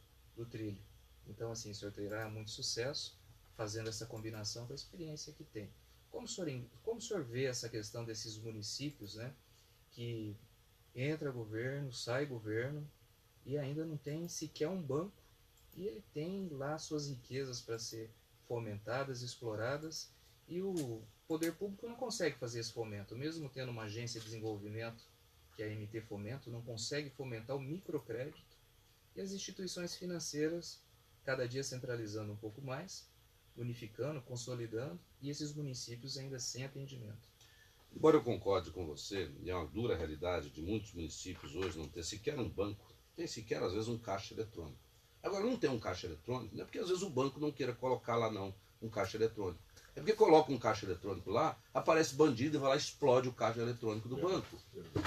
trilho. Então, assim, o senhor terá muito sucesso fazendo essa combinação com a experiência que tem. Como o senhor vê essa questão desses municípios, né, que entra governo, sai governo e ainda não tem sequer um banco e ele tem lá suas riquezas para ser fomentadas, exploradas, e o poder público não consegue fazer esse fomento. Mesmo tendo uma agência de desenvolvimento, que é a MT Fomento, não consegue fomentar o microcrédito. E as instituições financeiras, cada dia centralizando um pouco mais, unificando, consolidando, e esses municípios ainda sem atendimento. Embora eu concorde com você, e é uma dura realidade de muitos municípios hoje não ter sequer um banco, tem sequer às vezes um caixa eletrônico. Agora, não tem um caixa eletrônico, não é porque às vezes o banco não queira colocar lá não um caixa eletrônico. É porque coloca um caixa eletrônico lá, aparece bandido e vai lá e explode o caixa eletrônico do banco.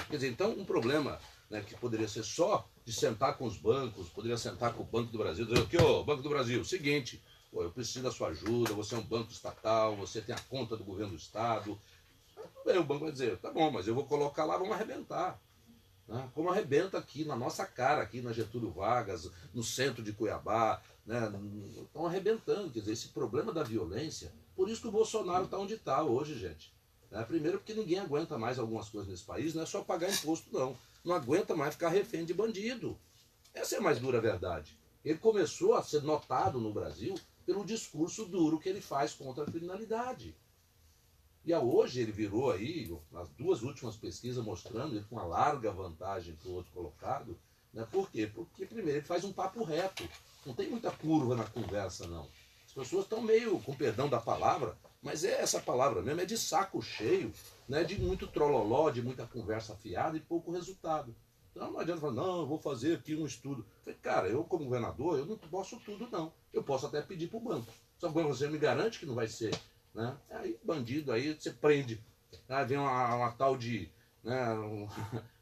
Quer dizer, então um problema, né, que poderia ser só de sentar com os bancos, poderia sentar com o Banco do Brasil, dizer, aqui, ô, Banco do Brasil, seguinte, pô, eu preciso da sua ajuda, você é um banco estatal, você tem a conta do governo do estado. Aí o banco vai dizer, tá bom, mas eu vou colocar lá, vamos arrebentar. Né? Como arrebenta aqui na nossa cara, aqui na Getúlio Vargas, no centro de Cuiabá, né? Estão arrebentando. Quer dizer, esse problema da violência, por isso que o Bolsonaro está onde está hoje, gente. Primeiro porque ninguém aguenta mais algumas coisas nesse país, não é só pagar imposto, não. Não aguenta mais ficar refém de bandido. Essa é a mais dura verdade. Ele começou a ser notado no Brasil pelo discurso duro que ele faz contra a criminalidade. E hoje ele virou aí, nas duas últimas pesquisas mostrando ele com uma larga vantagem para o outro colocado. Né? Por quê? Porque primeiro ele faz um papo reto. Não tem muita curva na conversa, não. As pessoas estão meio, com perdão da palavra, mas é essa palavra mesmo, é de saco cheio, né? De muito trololó, de muita conversa afiada e pouco resultado. Então não adianta falar, não, eu vou fazer aqui um estudo. Falei, cara, eu como governador, eu não posso tudo, não. Eu posso até pedir para o banco. Só que você me garante que não vai ser. Né? Aí bandido, aí você prende. Aí vem uma tal de... Né?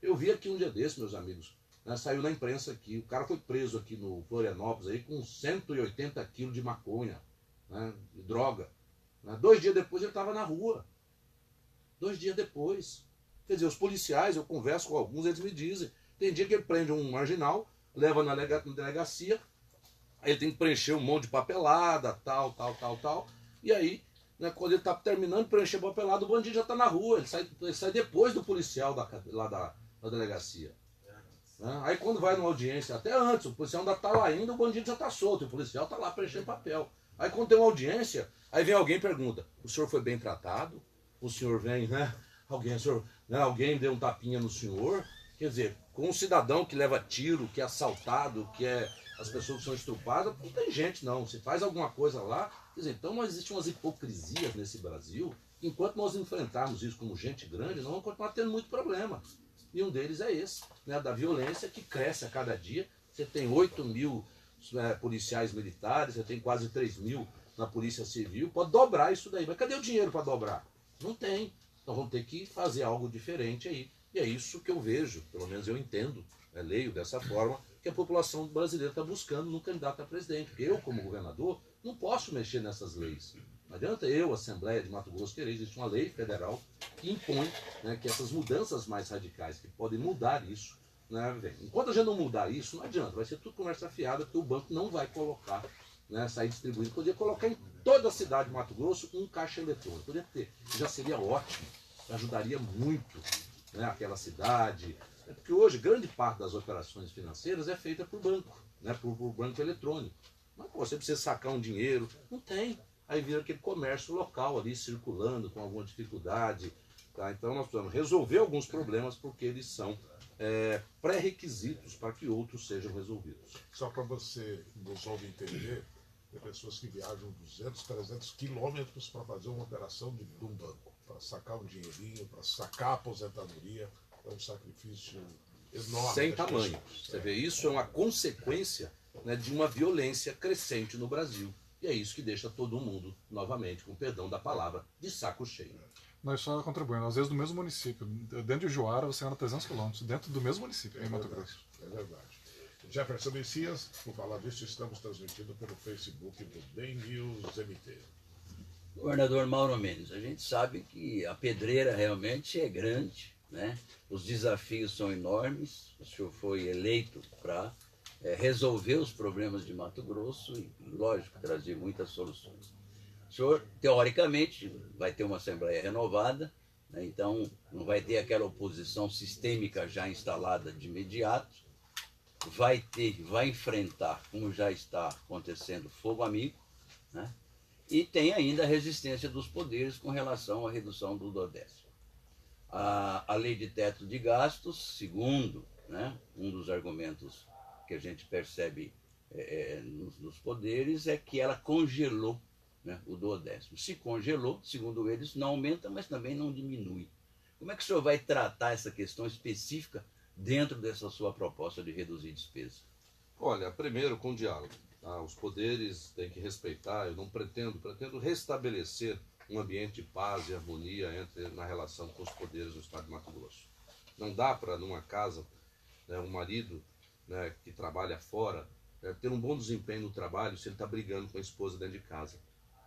Eu vi aqui um dia desses, meus amigos, né? Saiu na imprensa aqui, o cara foi preso aqui no Florianópolis aí, com 180 quilos de maconha, né? De droga. Né? 2 dias depois ele estava na rua. 2 dias depois. Quer dizer, os policiais, eu converso com alguns, eles me dizem, tem dia que ele prende um marginal, leva na delegacia, aí ele tem que preencher um monte de papelada, tal, e aí, né, quando ele está terminando de preencher a papelada, o bandido já está na rua, ele sai depois do policial lá da delegacia. Né? Aí quando vai numa audiência, até antes, o policial ainda está lá ainda, o bandido já está solto, o policial está lá preenchendo papel. Aí quando tem uma audiência, aí vem alguém e pergunta, o senhor foi bem tratado? O senhor vem, né? Alguém deu um tapinha no senhor? Quer dizer, com um cidadão que leva tiro, que é assaltado, que é as pessoas que são estrupadas, não tem gente não. Se faz alguma coisa lá, quer dizer, então existem umas hipocrisias nesse Brasil. Enquanto nós enfrentarmos isso como gente grande, nós vamos continuar tendo muito problema. E um deles é esse, né, da violência que cresce a cada dia. Você tem 8 mil policiais militares, você tem quase 3 mil na Polícia Civil, pode dobrar isso daí. Mas cadê o dinheiro para dobrar? Não tem. Então vamos ter que fazer algo diferente aí. E é isso que eu vejo, pelo menos eu entendo, leio dessa forma, que a população brasileira está buscando no candidato a presidente. Porque eu, como governador, não posso mexer nessas leis. Não adianta eu, Assembleia de Mato Grosso, querer. Existe uma lei federal que impõe, né, que essas mudanças mais radicais, que podem mudar isso, né, enquanto a gente não mudar isso, não adianta. Vai ser tudo conversa fiada, porque o banco não vai colocar, né, sair distribuindo. Podia colocar em toda a cidade de Mato Grosso um caixa eletrônico. Podia ter. Já seria ótimo. Ajudaria muito, né, aquela cidade. Porque hoje grande parte das operações financeiras é feita por banco, né, por banco eletrônico. Mas pô, você precisa sacar um dinheiro, não tem. Aí vira aquele comércio local ali circulando com alguma dificuldade. Tá? Então nós precisamos resolver alguns problemas porque eles são pré-requisitos para que outros sejam resolvidos. Só para você nos ouvir entender, tem pessoas que viajam 200, 300 quilômetros para fazer uma operação de um banco, para sacar um dinheirinho, para sacar a aposentadoria. É um sacrifício enorme. Sem tamanho. Você vê, isso é uma consequência, né, de uma violência crescente no Brasil. E é isso que deixa todo mundo, novamente, com perdão da palavra, de saco cheio. Nós só contribuindo. Às vezes do mesmo município. Dentro de Juara você anda 300 quilômetros, dentro do mesmo município, em Mato Grosso. É verdade. Jefferson Messias, por falar disso, estamos transmitindo pelo Facebook do DEM News MT. Governador Mauro Mendes, a gente sabe que a pedreira realmente é grande, né? Os desafios são enormes. O senhor foi eleito para resolver os problemas de Mato Grosso e, lógico, trazer muitas soluções. O senhor, teoricamente, vai ter uma Assembleia renovada, né? Então não vai ter aquela oposição sistêmica já instalada de imediato. Vai enfrentar, como já está acontecendo, fogo amigo, né? E tem ainda a resistência dos poderes com relação à redução do Dodécimo. A lei de teto de gastos, segundo, né, um dos argumentos que a gente percebe nos poderes, é que ela congelou, né, o duodécimo. Se congelou, segundo eles, não aumenta, mas também não diminui. Como é que o senhor vai tratar essa questão específica dentro dessa sua proposta de reduzir despesa? Olha, primeiro com diálogo. Tá? Os poderes têm que respeitar, eu não pretendo restabelecer um ambiente de paz e harmonia na relação com os poderes do Estado de Mato Grosso. Não dá para, numa casa, né, um marido, né, que trabalha fora, ter um bom desempenho no trabalho se ele está brigando com a esposa dentro de casa.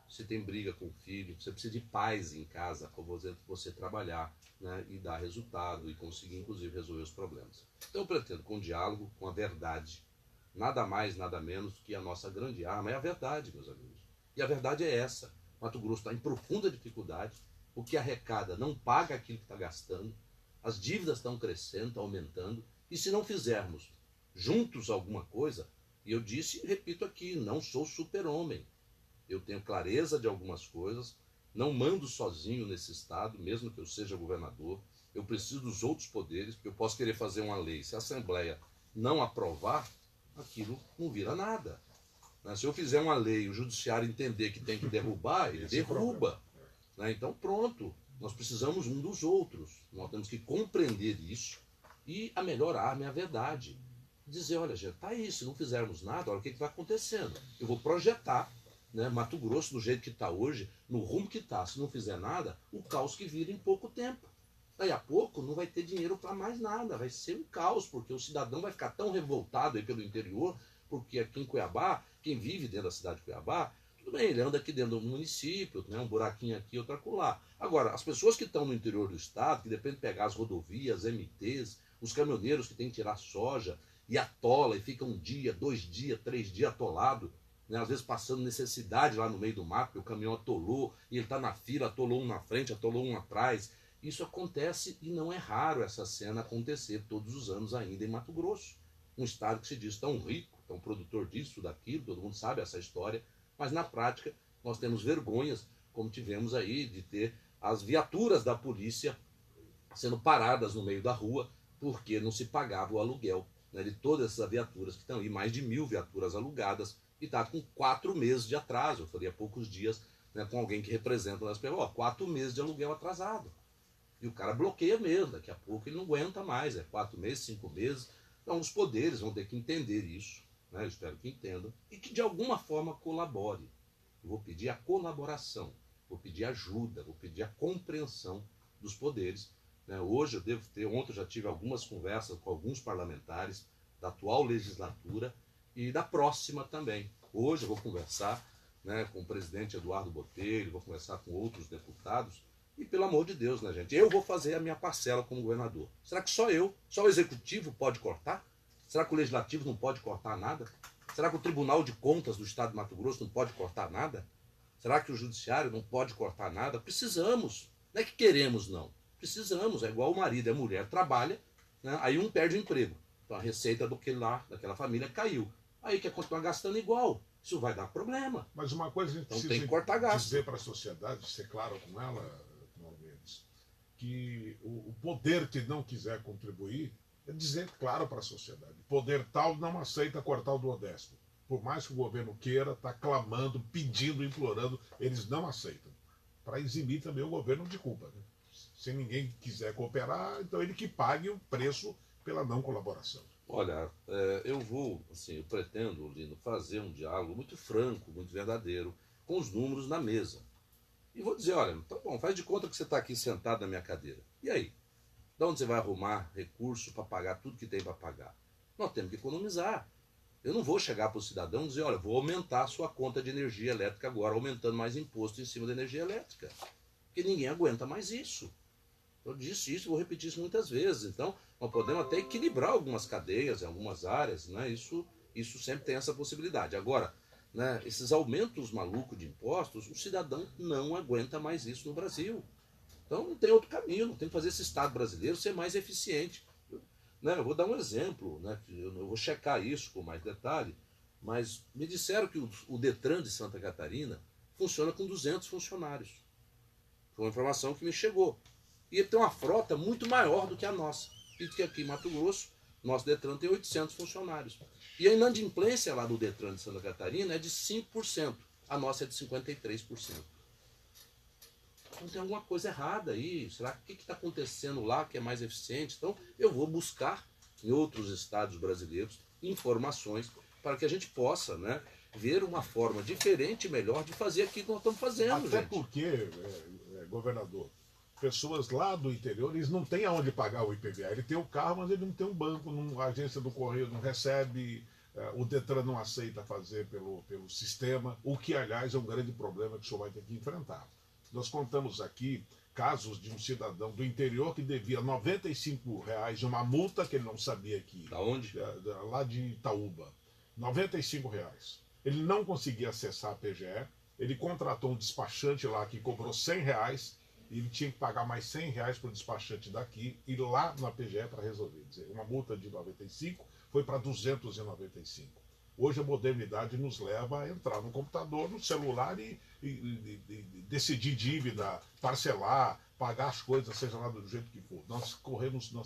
Se tem briga com o filho, você precisa de paz em casa para você trabalhar, né, e dar resultado e conseguir, inclusive, resolver os problemas. Então eu pretendo, com diálogo, com a verdade, nada mais, nada menos que a nossa grande arma é a verdade, meus amigos. E a verdade é essa. Mato Grosso está em profunda dificuldade, o que arrecada não paga aquilo que está gastando, as dívidas estão crescendo, estão aumentando, e se não fizermos juntos alguma coisa, e eu disse e repito aqui, não sou super-homem, eu tenho clareza de algumas coisas, não mando sozinho nesse estado, mesmo que eu seja governador, eu preciso dos outros poderes, porque eu posso querer fazer uma lei, se a Assembleia não aprovar, aquilo não vira nada. Se eu fizer uma lei e o judiciário entender que tem que derrubar, ele derruba. Então pronto, nós precisamos um dos outros. Nós temos que compreender isso e a melhor arma é a verdade. Dizer, olha, gente, tá aí, se não fizermos nada, olha o que vai acontecendo. Eu vou projetar, né, Mato Grosso do jeito que está hoje, no rumo que está. Se não fizer nada, o caos que vira em pouco tempo. Daí a pouco não vai ter dinheiro para mais nada, vai ser um caos, porque o cidadão vai ficar tão revoltado aí pelo interior, porque aqui em Cuiabá, quem vive dentro da cidade de Cuiabá, tudo bem, ele anda aqui dentro do município, né, um buraquinho aqui, outro acolá. Agora, as pessoas que estão no interior do estado, que dependem de pegar as rodovias, MTs, os caminhoneiros que têm que tirar soja e atola e fica um dia, 2 dias, 3 dias atolado, né, às vezes passando necessidade lá no meio do mato, porque o caminhão atolou e ele está na fila, atolou um na frente, atolou um atrás. Isso acontece e não é raro essa cena acontecer todos os anos ainda em Mato Grosso. Um estado que se diz tão rico, tão produtor disso, daquilo, todo mundo sabe essa história, mas na prática nós temos vergonhas, como tivemos aí, de ter as viaturas da polícia sendo paradas no meio da rua porque não se pagava o aluguel, né, de todas essas viaturas que estão aí, mais de 1.000 viaturas alugadas, e está com 4 meses de atraso. Eu falei há poucos dias, né, com alguém que representa nas pessoas, 4 meses de aluguel atrasado. E o cara bloqueia mesmo, daqui a pouco ele não aguenta mais, 4 meses, 5 meses. Então os poderes vão ter que entender isso, né? Eu espero que entendam, e que de alguma forma colabore. Eu vou pedir a colaboração, vou pedir ajuda, vou pedir a compreensão dos poderes. Né? Hoje eu devo ter, ontem eu já tive algumas conversas com alguns parlamentares da atual legislatura e da próxima também. Hoje eu vou conversar, né, com o presidente Eduardo Botelho, vou conversar com outros deputados. E pelo amor de Deus, né, gente? Eu vou fazer a minha parcela como governador. Será que só o executivo pode cortar? Será que o legislativo não pode cortar nada? Será que o Tribunal de Contas do Estado de Mato Grosso não pode cortar nada? Será que o judiciário não pode cortar nada? Precisamos. Não é que queremos, não. Precisamos. É igual o marido e a mulher trabalha, né? Aí um perde o emprego. Então a receita daquela família caiu. Aí quer continuar gastando igual. Isso vai dar problema. Mas uma coisa a gente Então precisa tem que cortar gasto. dizer para a sociedade, ser claro com ela, que o poder que não quiser contribuir é dizer claro para a sociedade. Poder tal não aceita cortar o duodécimo. Por mais que o governo queira, está clamando, pedindo, implorando, eles não aceitam. Para eximir também o governo de culpa. Né? Se ninguém quiser cooperar, então ele que pague o preço pela não colaboração. Olha, eu pretendo, Lino, fazer um diálogo muito franco, muito verdadeiro, com os números na mesa. E vou dizer, olha, tá bom, faz de conta que você está aqui sentado na minha cadeira. E aí? De onde você vai arrumar recurso para pagar tudo que tem para pagar? Nós temos que economizar. Eu não vou chegar para o cidadão e dizer, olha, vou aumentar a sua conta de energia elétrica agora, aumentando mais imposto em cima da energia elétrica. Porque ninguém aguenta mais isso. Eu disse isso, vou repetir isso muitas vezes. Então, nós podemos até equilibrar algumas cadeias em algumas áreas, né? Isso sempre tem essa possibilidade. Agora, né, esses aumentos malucos de impostos, o cidadão não aguenta mais isso no Brasil. Então não tem outro caminho, não tem que fazer esse Estado brasileiro ser mais eficiente. Né, eu vou dar um exemplo, né, eu vou checar isso com mais detalhe, mas me disseram que o Detran de Santa Catarina funciona com 200 funcionários. Foi uma informação que me chegou. E ele tem uma frota muito maior do que a nossa. E que aqui em Mato Grosso, nosso Detran tem 800 funcionários. E a inadimplência lá do Detran de Santa Catarina é de 5%. A nossa é de 53%. Então tem alguma coisa errada aí. Será que o que está acontecendo lá que é mais eficiente? Então eu vou buscar em outros estados brasileiros informações para que a gente possa, né, ver uma forma diferente e melhor de fazer aquilo que nós estamos fazendo, Até gente. porque, governador, pessoas lá do interior, eles não têm aonde pagar o IPVA. Ele tem o carro, mas ele não tem um banco, a agência do Correio não recebe, o Detran não aceita fazer pelo sistema, o que, aliás, é um grande problema que o senhor vai ter que enfrentar. Nós contamos aqui casos de um cidadão do interior que devia R$ 95 de uma multa que ele não sabia que... Da onde? Lá de Itaúba. R$ 95. Ele não conseguia acessar a PGE, ele contratou um despachante lá que cobrou R$ 100, e ele tinha que pagar mais R$ 100 para o despachante daqui, ir lá na PGE para resolver. Quer dizer, uma multa de 95 foi para 295. Hoje a modernidade nos leva a entrar no computador, no celular e decidir dívida, parcelar, pagar as coisas, seja lá do jeito que for. Nós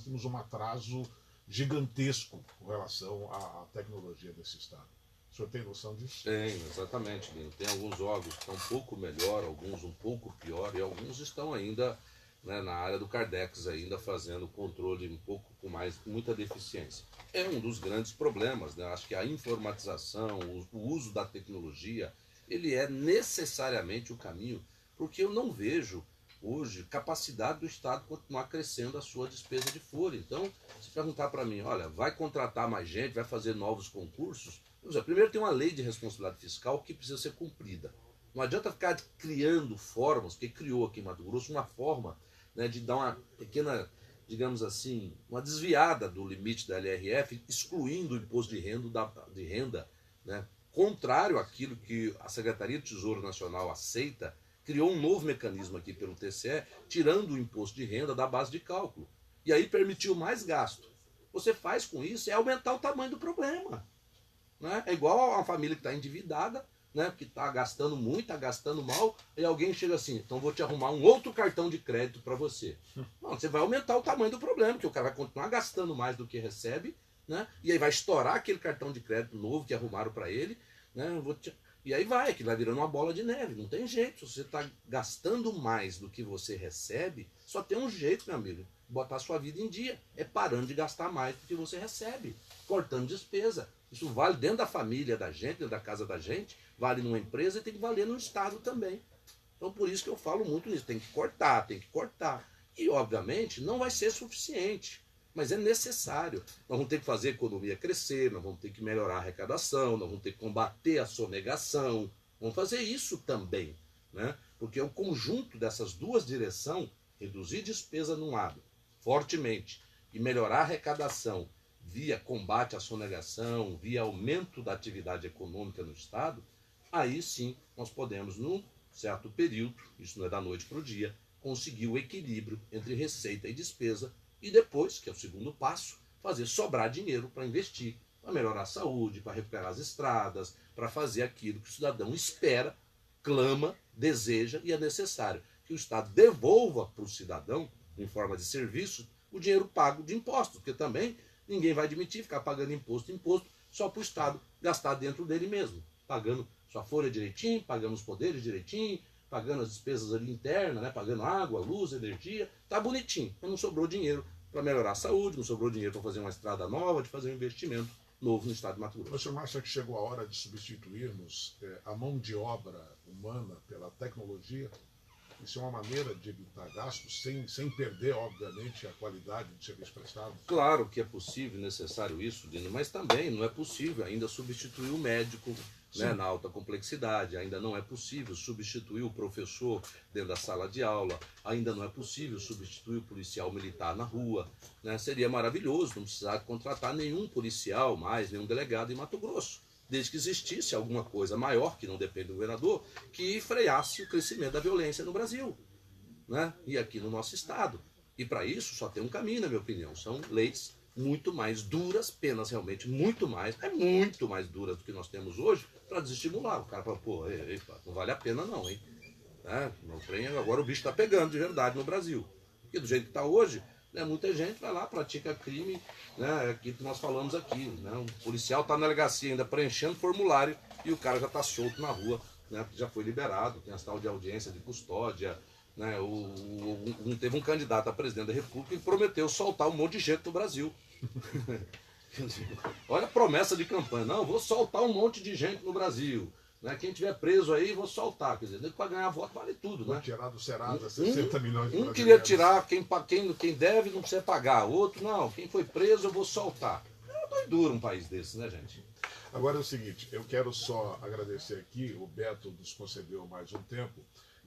temos um atraso gigantesco com relação à tecnologia desse estado. O senhor tem noção disso? Tenho, exatamente, Lino. Tem alguns órgãos que estão um pouco melhor, alguns um pouco pior, e alguns estão ainda, né, na área do Cardex, ainda fazendo controle um pouco com muita deficiência. É um dos grandes problemas, né? Acho que a informatização, o uso da tecnologia, ele é necessariamente o caminho, porque eu não vejo hoje capacidade do Estado continuar crescendo a sua despesa de folha. Então, se perguntar para mim, olha, vai contratar mais gente, vai fazer novos concursos, primeiro tem uma lei de responsabilidade fiscal que precisa ser cumprida. Não adianta ficar criando formas, porque criou aqui em Mato Grosso uma forma, né, de dar uma pequena, digamos assim, uma desviada do limite da LRF, excluindo o imposto de renda, né, contrário àquilo que a Secretaria do Tesouro Nacional aceita, criou um novo mecanismo aqui pelo TCE, tirando o imposto de renda da base de cálculo. E aí permitiu mais gasto. Você faz com isso é aumentar o tamanho do problema. Né? É igual a uma família que está endividada, né, que está gastando muito, está gastando mal, e alguém chega assim, então vou te arrumar um outro cartão de crédito para você. Não, você vai aumentar o tamanho do problema, porque o cara vai continuar gastando mais do que recebe, né, e aí vai estourar aquele cartão de crédito novo que arrumaram para ele, né, e aí vai, que vai virando uma bola de neve, não tem jeito. Se você está gastando mais do que você recebe, só tem um jeito, meu amigo, botar a sua vida em dia, é parando de gastar mais do que você recebe, cortando despesa. Isso vale dentro da família da gente, dentro da casa da gente, vale numa empresa e tem que valer no Estado também. Então por isso que eu falo muito nisso, tem que cortar, tem que cortar. E obviamente não vai ser suficiente, mas é necessário. Nós vamos ter que fazer a economia crescer, nós vamos ter que melhorar a arrecadação, nós vamos ter que combater a sonegação, vamos fazer isso também, né? Porque é o conjunto dessas duas direções, reduzir despesa num lado, fortemente, e melhorar a arrecadação, via combate à sonegação, via aumento da atividade econômica no Estado, aí sim nós podemos, num certo período, isso não é da noite para o dia, conseguir o equilíbrio entre receita e despesa e depois, que é o segundo passo, fazer sobrar dinheiro para investir, para melhorar a saúde, para recuperar as estradas, para fazer aquilo que o cidadão espera, clama, deseja e é necessário, que o Estado devolva para o cidadão, em forma de serviço, o dinheiro pago de impostos, porque também ninguém vai admitir ficar pagando imposto só para o Estado gastar dentro dele mesmo, pagando sua folha direitinho, pagando os poderes direitinho, pagando as despesas ali internas, né, pagando água, luz, energia, tá bonitinho, mas não sobrou dinheiro para melhorar a saúde, não sobrou dinheiro para fazer uma estrada nova, de fazer um investimento novo no Estado de Mato Grosso. O senhor não acha que chegou a hora de substituirmos a mão de obra humana pela tecnologia? Isso é uma maneira de evitar gastos sem perder, obviamente, a qualidade do serviço prestado? Claro que é possível e necessário isso, Dino, mas também não é possível ainda substituir o médico, né, na alta complexidade, ainda não é possível substituir o professor dentro da sala de aula, ainda não é possível substituir o policial militar na rua, né? Seria maravilhoso não precisar contratar nenhum policial mais, nenhum delegado em Mato Grosso, desde que existisse alguma coisa maior, que não depende do governador, que freasse o crescimento da violência no Brasil, né? E aqui no nosso estado. E para isso só tem um caminho, na minha opinião, são leis muito mais duras, penas realmente muito mais duras do que nós temos hoje, para desestimular. O cara fala, pô, não vale a pena não, hein? Não tem, agora o bicho está pegando de verdade no Brasil. Porque do jeito que está hoje, né, muita gente vai lá, pratica crime, né, aquilo que nós falamos aqui. Né, um policial está na delegacia ainda preenchendo formulário e o cara já está solto na rua, né, já foi liberado, tem as tal de audiência de custódia. Né, teve um candidato a presidente da República que prometeu soltar um monte de gente do Brasil. Olha a promessa de campanha. Não, vou soltar um monte de gente no Brasil. Né, quem tiver preso aí, vou soltar. Quer dizer, para ganhar voto vale tudo. Vou né? tirar do Serasa 60 milhões de Um brasileiros. queria tirar, quem deve não precisa pagar. Outro, não, quem foi preso eu vou soltar. É uma doidura um país desse, né, gente? Agora é o seguinte, eu quero só agradecer aqui, o Beto nos concedeu mais um tempo,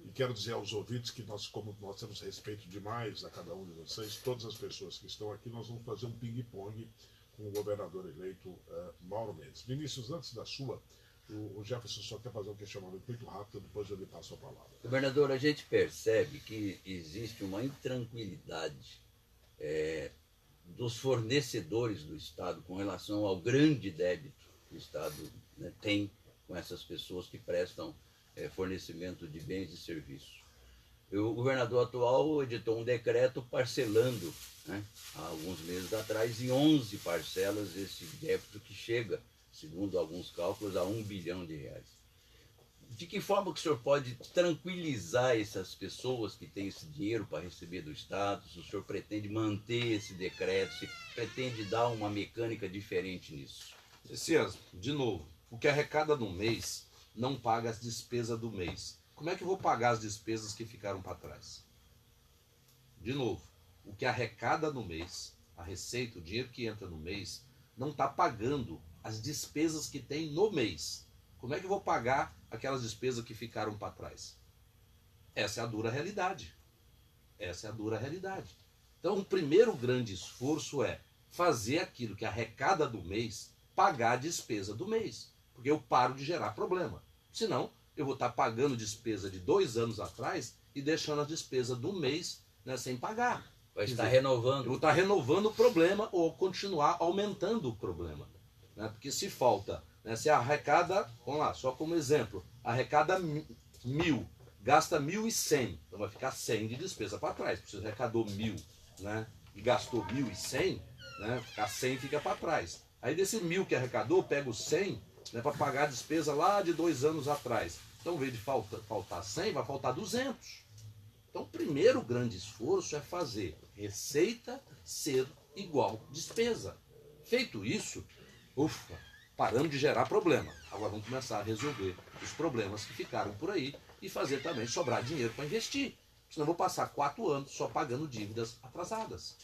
e quero dizer aos ouvintes que nós, como nós temos respeito demais a cada um de vocês, todas as pessoas que estão aqui, nós vamos fazer um ping-pong com o governador eleito Mauro Mendes. Vinícius, antes da sua, o Jefferson só quer fazer um questionamento muito rápido, depois eu lhe passo a palavra. Governador, a gente percebe que existe uma intranquilidade dos fornecedores do Estado com relação ao grande débito que o Estado, né, tem com essas pessoas que prestam fornecimento de bens e serviços. O governador atual editou um decreto parcelando, né, há alguns meses atrás, em 11 parcelas, esse débito que chega, segundo alguns cálculos, a R$1 bilhão. De que forma que o senhor pode tranquilizar essas pessoas que têm esse dinheiro para receber do Estado? Se o senhor pretende manter esse decreto, se pretende dar uma mecânica diferente nisso? Messias, de novo, o que arrecada no mês não paga as despesas do mês. Como é que eu vou pagar as despesas que ficaram para trás? De novo, o que arrecada no mês, a receita, o dinheiro que entra no mês, não está pagando as despesas que tem no mês. Como é que eu vou pagar aquelas despesas que ficaram para trás? Essa é a dura realidade. Essa é a dura realidade. Então, o primeiro grande esforço é fazer aquilo que arrecada do mês pagar a despesa do mês. Porque eu paro de gerar problema. Senão, eu vou estar pagando despesa de 2 anos atrás e deixando a despesa do mês, né, sem pagar. Vai estar renovando. Eu vou estar renovando o problema ou continuar aumentando o problema. Né? Porque se falta, né, se arrecada, vamos lá, só como exemplo, arrecada 1.000, gasta 1.100, então vai ficar 100 de despesa para trás. Se você arrecadou 1.000, né, e gastou 1.100, né, ficar 100 fica para trás. Aí desse 1.000 que arrecadou, pega os 100, né, para pagar a despesa lá de 2 anos atrás. Então, ao invés de faltar 100, vai faltar 200. Então, o primeiro grande esforço é fazer receita ser igual despesa. Feito isso, ufa, paramos de gerar problema. Agora vamos começar a resolver os problemas que ficaram por aí e fazer também sobrar dinheiro para investir. Senão eu vou passar 4 anos só pagando dívidas atrasadas.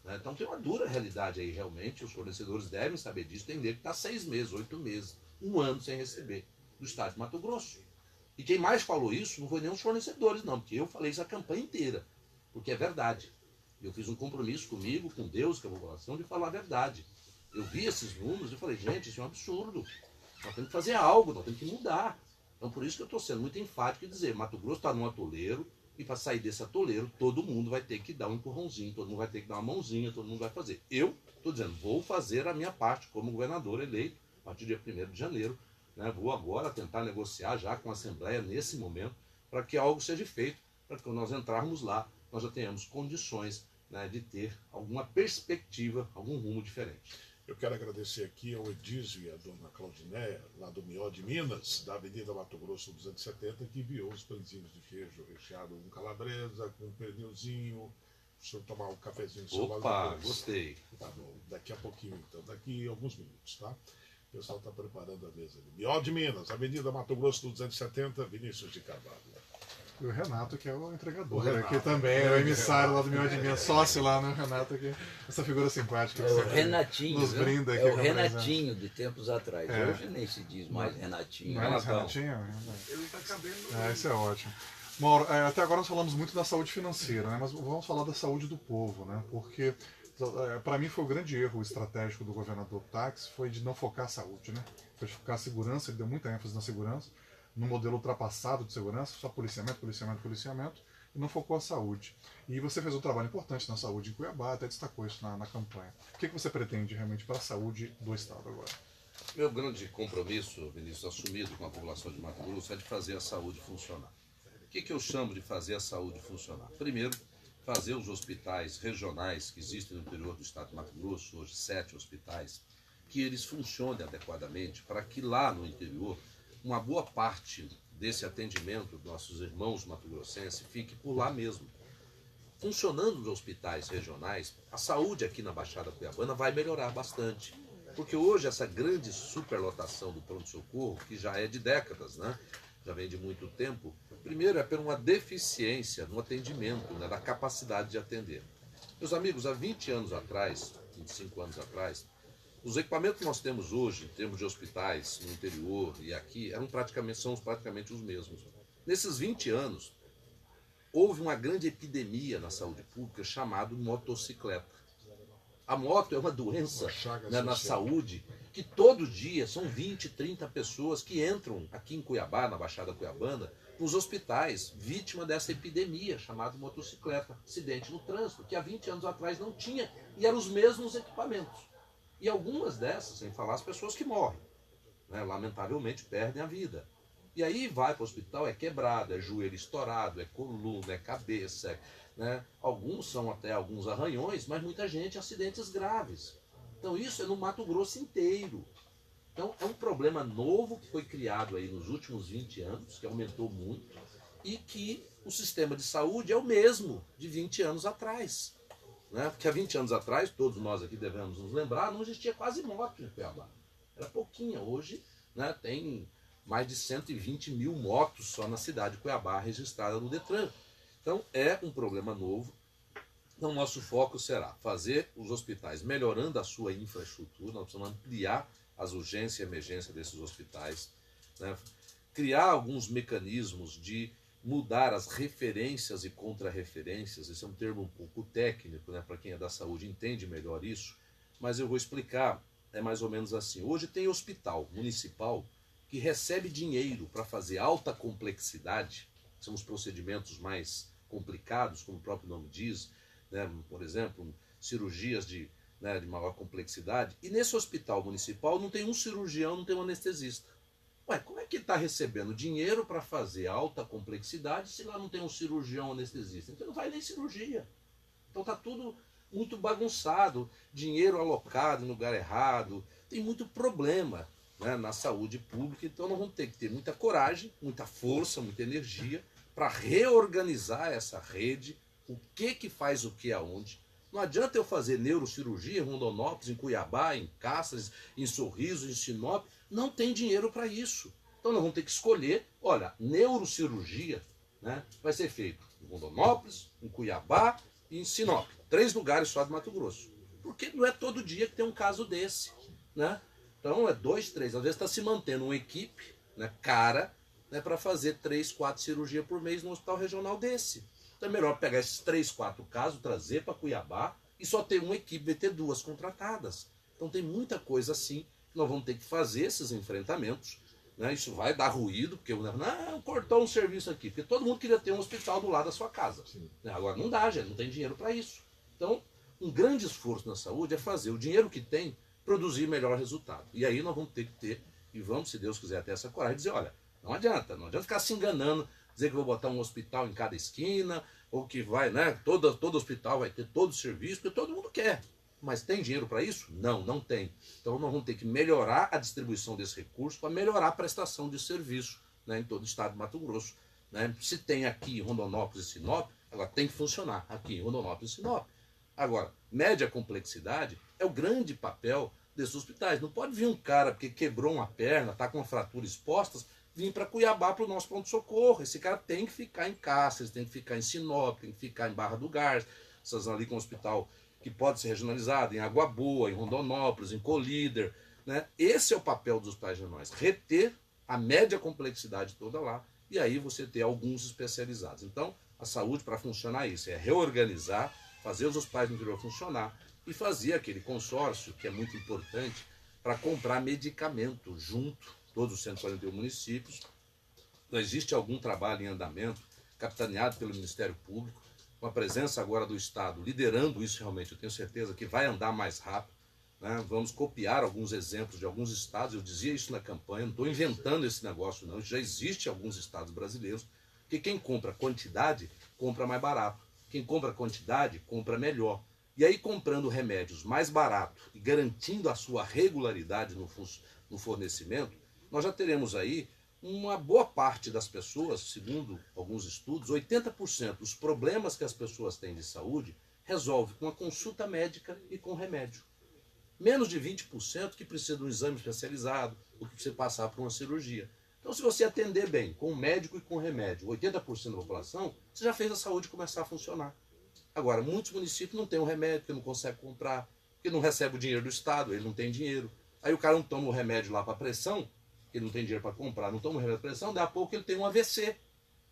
Então tem uma dura realidade aí, realmente. Os fornecedores devem saber disso. Tem que está 6 meses, 8 meses, 1 ano sem receber do Estado de Mato Grosso. E quem mais falou isso não foi nem os fornecedores, não, porque eu falei isso a campanha inteira. Porque é verdade. Eu fiz um compromisso comigo, com Deus, com a população, de falar a verdade. Eu vi esses números e falei, gente, isso é um absurdo. Nós temos que fazer algo, nós temos que mudar. Então por isso que eu estou sendo muito enfático em dizer, Mato Grosso está num atoleiro, e para sair desse atoleiro, todo mundo vai ter que dar um empurrãozinho, todo mundo vai ter que dar uma mãozinha, todo mundo vai fazer. Eu estou dizendo, vou fazer a minha parte como governador eleito, a partir do dia 1º de janeiro. Né, vou agora tentar negociar já com a Assembleia nesse momento, para que algo seja feito, para que quando nós entrarmos lá, nós já tenhamos condições, né, de ter alguma perspectiva, algum rumo diferente. Eu quero agradecer aqui ao Edísio e à dona Claudinéia, lá do Mió de Minas, da Avenida Mato Grosso 270, que enviou os pãezinhos de queijo recheado com calabresa, com pernilzinho. Deixa eu tomar um cafezinho só logo Opa, depois. gostei. Tá bom, daqui a pouquinho então, daqui a alguns minutos, tá? O pessoal está preparando a mesa ali. Mió de Minas, Avenida Mato Grosso 270, Vinícius de Carvalho. E o Renato, que é o entregador, O Renato. aqui também, é o emissário lá do meu Admin, sócio lá, né? O Renato aqui, essa figura simpática. É que o sempre Renatinho, nos viu? brinda aqui É o com a presença. Renatinho de tempos atrás. É. Hoje nem se diz mais Renatinho. Não é mais Renatão. Renatinho? Ele está cabendo. Isso é ótimo. Mauro, até agora nós falamos muito da saúde financeira, né? Mas vamos falar da saúde do povo, né? Porque para mim foi o grande erro estratégico do governador Táxi, foi de não focar a saúde, né? Foi de focar a segurança, ele deu muita ênfase na segurança, no modelo ultrapassado de segurança, só policiamento, policiamento, policiamento, e não focou a saúde. E você fez um trabalho importante na saúde em Cuiabá, até destacou isso na campanha. O que você pretende realmente para a saúde do Estado agora? Meu grande compromisso, Vinícius, assumido com a população de Mato Grosso, é de fazer a saúde funcionar. O que eu chamo de fazer a saúde funcionar? Primeiro, fazer os hospitais regionais que existem no interior do estado de Mato Grosso, hoje 7 hospitais, que eles funcionem adequadamente para que lá no interior uma boa parte desse atendimento dos nossos irmãos mato-grossenses fique por lá mesmo. Funcionando os hospitais regionais, a saúde aqui na Baixada Cuiabana vai melhorar bastante. Porque hoje essa grande superlotação do pronto-socorro, que já é de décadas, né? Já vem de muito tempo, primeiro é por uma deficiência no atendimento, né? Da capacidade de atender. Meus amigos, há 20 anos atrás, 25 anos atrás, os equipamentos que nós temos hoje, em termos de hospitais, no interior e aqui, são praticamente os mesmos. Nesses 20 anos, houve uma grande epidemia na saúde pública chamada motocicleta. A moto é uma doença, né, na saúde que todo dia são 20, 30 pessoas que entram aqui em Cuiabá, na Baixada Cuiabana, nos hospitais, vítima dessa epidemia chamada motocicleta, acidente no trânsito, que há 20 anos atrás não tinha, e eram os mesmos equipamentos. E algumas dessas, sem falar as pessoas que morrem, né, lamentavelmente perdem a vida. E aí vai para o hospital, é quebrado, é joelho estourado, é coluna, é cabeça, né? Alguns são até alguns arranhões, mas muita gente acidentes graves. Então isso é no Mato Grosso inteiro. Então é um problema novo que foi criado aí nos últimos 20 anos, que aumentou muito, e que o sistema de saúde é o mesmo de 20 anos atrás. Né? Porque há 20 anos atrás, todos nós aqui devemos nos lembrar, não existia quase moto em Cuiabá. Era pouquinha. Hoje, né, tem mais de 120 mil motos só na cidade de Cuiabá registrada no Detran. Então é um problema novo. Então nosso foco será fazer os hospitais melhorando a sua infraestrutura, nós precisamos ampliar as urgências e emergências desses hospitais, né? Criar alguns mecanismos de mudar as referências e contrarreferências. Esse é um termo um pouco técnico, né? Para quem é da saúde entende melhor isso, mas eu vou explicar, é mais ou menos assim. Hoje tem hospital municipal que recebe dinheiro para fazer alta complexidade, são os procedimentos mais complicados, como o próprio nome diz, né? Por exemplo, cirurgias de maior complexidade, e nesse hospital municipal não tem um cirurgião, não tem um anestesista. Ué, como é que está recebendo dinheiro para fazer alta complexidade se lá não tem um cirurgião anestesista? Então não vai nem cirurgia. Então está tudo muito bagunçado, dinheiro alocado em lugar errado, tem muito problema, né, na saúde pública. Então nós vamos ter que ter muita coragem, muita força, muita energia para reorganizar essa rede, o que faz o que aonde. Não adianta eu fazer neurocirurgia em Rondonópolis, em Cuiabá, em Cáceres, em Sorriso, em Sinop. Não tem dinheiro para isso. Então nós vamos ter que escolher, olha, neurocirurgia, né, vai ser feito em Rondonópolis, em Cuiabá e em Sinop. 3 lugares só de Mato Grosso. Porque não é todo dia que tem um caso desse, né? Então é 2, 3. Às vezes está se mantendo uma equipe, né, cara, né, para fazer 3, 4 cirurgias por mês no hospital regional desse. Então é melhor pegar esses 3, 4 casos, trazer para Cuiabá e só ter uma equipe, vai ter 2 contratadas. Então tem muita coisa assim que nós vamos ter que fazer esses enfrentamentos, né? Isso vai dar ruído, porque não, cortou um serviço aqui, porque todo mundo queria ter um hospital do lado da sua casa. Né? Agora não dá, gente, não tem dinheiro para isso. Então, um grande esforço na saúde é fazer o dinheiro que tem produzir melhor resultado. E aí nós vamos ter que ter, e vamos, se Deus quiser, ter essa coragem de dizer, olha, não adianta ficar se enganando, dizer que vou botar um hospital em cada esquina, ou que vai, né, todo hospital vai ter todo o serviço, porque todo mundo quer. Mas tem dinheiro para isso? Não, não tem. Então nós vamos ter que melhorar a distribuição desse recurso para melhorar a prestação de serviço, né, em todo o estado de Mato Grosso. Né? Se tem aqui em Rondonópolis e Sinop, ela tem que funcionar aqui em Rondonópolis e Sinop. Agora, média complexidade é o grande papel desses hospitais. Não pode vir um cara porque quebrou uma perna, está com uma fratura exposta, vir para Cuiabá para o nosso pronto-socorro. Esse cara tem que ficar em Cáceres, tem que ficar em Sinop, tem que ficar em Barra do Garças, essas ali com um hospital que pode ser regionalizado, em Água Boa, em Rondonópolis, em Colíder. Né? Esse é o papel dos hospitais regionais, reter a média complexidade toda lá, e aí você ter alguns especializados. Então, a saúde, para funcionar isso, é reorganizar, fazer os hospitais do interior funcionar e fazer aquele consórcio, que é muito importante, para comprar medicamento junto, todos os 141 municípios. Não existe algum trabalho em andamento, capitaneado pelo Ministério Público, com a presença agora do Estado liderando isso realmente, eu tenho certeza que vai andar mais rápido, né? Vamos copiar alguns exemplos de alguns estados, eu dizia isso na campanha, não estou inventando esse negócio não, já existe em alguns estados brasileiros, que quem compra quantidade, compra mais barato, quem compra quantidade, compra melhor. E aí comprando remédios mais barato e garantindo a sua regularidade no fornecimento, nós já teremos aí uma boa parte das pessoas, segundo alguns estudos, 80% dos problemas que as pessoas têm de saúde resolve com a consulta médica e com remédio. Menos de 20% que precisa de um exame especializado ou que precisa passar por uma cirurgia. Então, se você atender bem com o médico e com o remédio, 80% da população, você já fez a saúde começar a funcionar. Agora, muitos municípios não têm o remédio, porque não consegue comprar, porque não recebe o dinheiro do Estado, ele não tem dinheiro. Aí o cara não toma o remédio lá para pressão, que ele não tem dinheiro para comprar, não toma o remédio para pressão, daí a pouco ele tem um AVC.